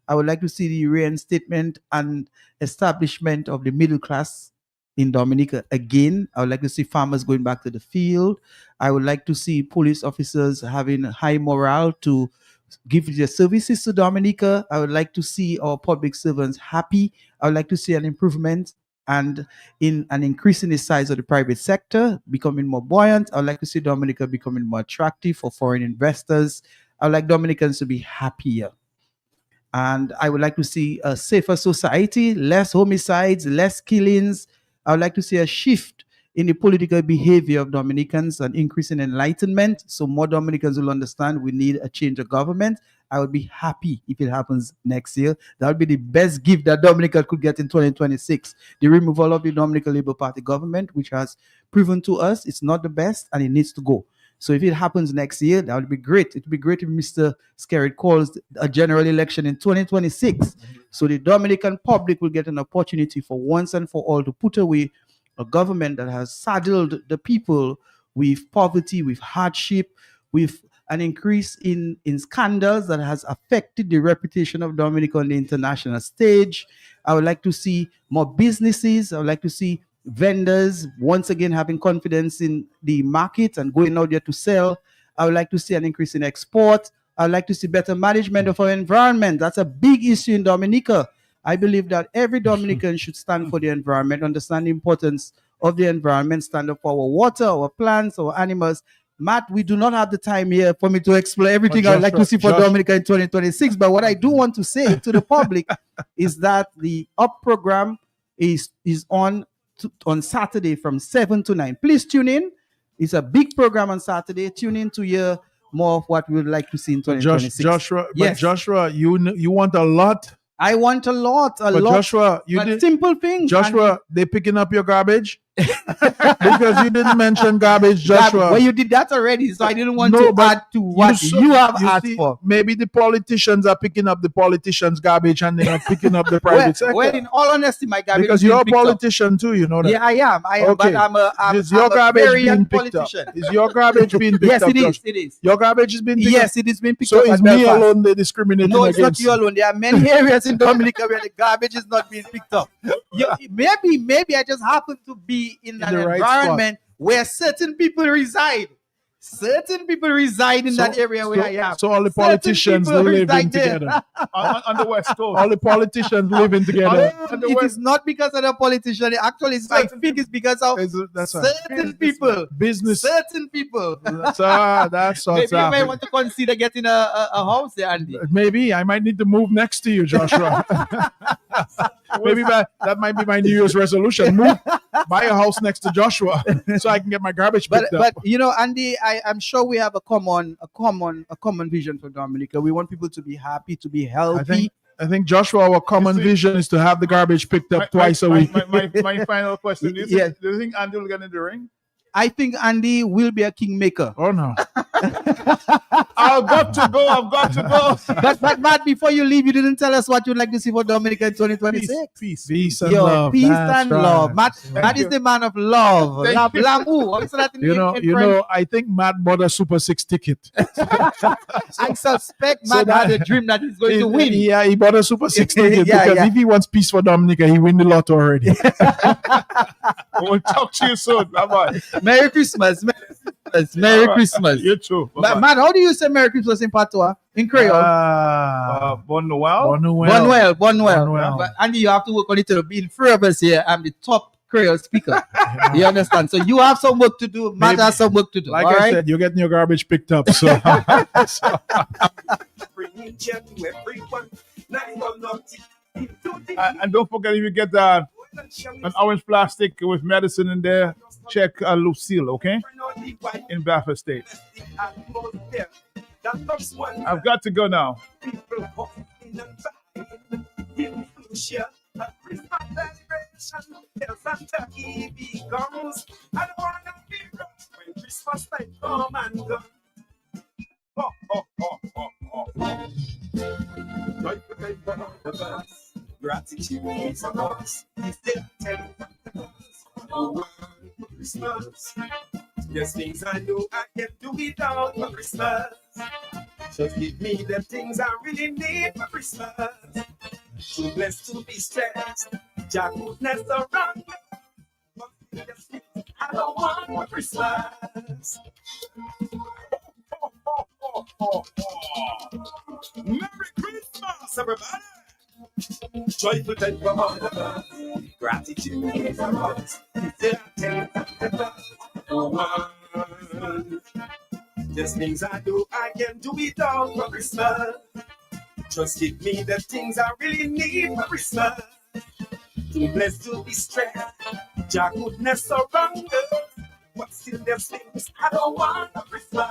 I would like to see the reinstatement and establishment of the middle class in Dominica again. I would like to see farmers going back to the field. I would like to see police officers having high morale to give their services to Dominica. I would like to see our public servants happy. I would like to see an improvement and in an increase in the size of the private sector, becoming more buoyant. I would like to see Dominica becoming more attractive for foreign investors. I would like Dominicans to be happier. And I would like to see a safer society, less homicides, less killings. I would like to see a shift in the political behavior of Dominicans, an increase in enlightenment, so more Dominicans will understand we need a change of government. I would be happy if it happens next year. That would be the best gift that Dominica could get in 2026. The removal of the Dominican Labour Party government, which has proven to us it's not the best and it needs to go. So if it happens next year, that would be great. It would be great if Mr. Skerritt calls a general election in 2026. So the Dominican public will get an opportunity for once and for all to put away a government that has saddled the people with poverty, with hardship, with an increase in scandals that has affected the reputation of Dominica on the international stage. I would like to see more businesses. I would like to see vendors once again having confidence in the market and going out there to sell. I would like to see an increase in export, I'd like to see better management of our environment. That's a big issue in Dominica. I believe that every Dominican should stand for the environment, understand the importance of the environment, stand up for our water, our plants, our animals. Matt, we do not have the time here for me to explain everything I'd like to see for Dominica in 2026. But what I do want to say to the public is that the UP program is on Saturday from 7 to 9. Please tune in. It's a big program on Saturday. Tune in to hear more of what we would like to see in 2026. Joshua, yes. Joshua, you want a lot. I want a lot. Joshua, simple things. Joshua, they picking up your garbage because you didn't mention garbage, Joshua. Well, you did that already, so I didn't want to add to what you have asked for. Maybe the politicians are picking up the politicians' garbage and they're not picking up the private sector. Well, in all honesty, my garbage because you're a politician too, you know that. Yeah, I am. Okay. But I'm is your a garbage very being young picked politician. up? Is your garbage being picked Yes, up? it is. It is. Your garbage is being picked up? Yes, it is being picked so up. So is me alone they discriminating No, it's against? not you alone. There are many areas in Dominica where the garbage is not being picked up. Maybe I just happen to be in an environment where certain people reside. Certain people reside in that area where I am. So all the politicians living together. on the West Coast. All the politicians living together. It is not because of the politician. Actually, I think it's because of certain people. Business. Certain people. That's what's Maybe you may happening. want to consider getting a house there, Andy. Maybe I might need to move next to you, Joshua. Maybe that might be my New Year's resolution. Buy a house next to Joshua so I can get my garbage picked up. But you know, Andy, I'm sure we have a common vision for Dominica. We want people to be happy, to be healthy. I think Joshua, our common vision is to have the garbage picked up twice a week. My final question: Do you think Andy will get in the ring? I think Andy will be a kingmaker. Oh no! I've got to go. But Matt, before you leave, you didn't tell us what you'd like to see for Dominica in 2026. Peace and love. Peace That's and right. love. Matt is the man of love. L'amour. You know, I think Matt bought a Super 6 ticket. I suspect Matt had a dream that he's going to win. Yeah, he bought a Super 6 ticket because if he wants peace for Dominica, he win the lot already. We'll talk to you soon. Bye-bye. Merry Christmas. Merry Christmas. You too. Matt, how do you say Merry Christmas in Patois? In Creole? Bon Noel. Bon Noel. But Andy, you have to work on it to be in three of us here. I'm the top Creole speaker. You understand? So you have some work to do. Matt has some work to do. Like I said, you're getting your garbage picked up. So. And don't forget, if you get an orange plastic with medicine in there, check Lucille, okay? In Baffert State. I've got to go now. Gratitude is a must. Christmas. There's things I know I can do without for Christmas. Just give me the things I really need for Christmas. Too blessed to be stressed. Jack goodness around me. I don't want for Christmas. Merry Christmas, everybody! Joyful time from all of us. Gratitude is a must. There's things I do I can do without for Christmas. Just give me the things I really need for Christmas. Too blessed to be stressed. Jack goodness around us. But still there's things I don't want for Christmas.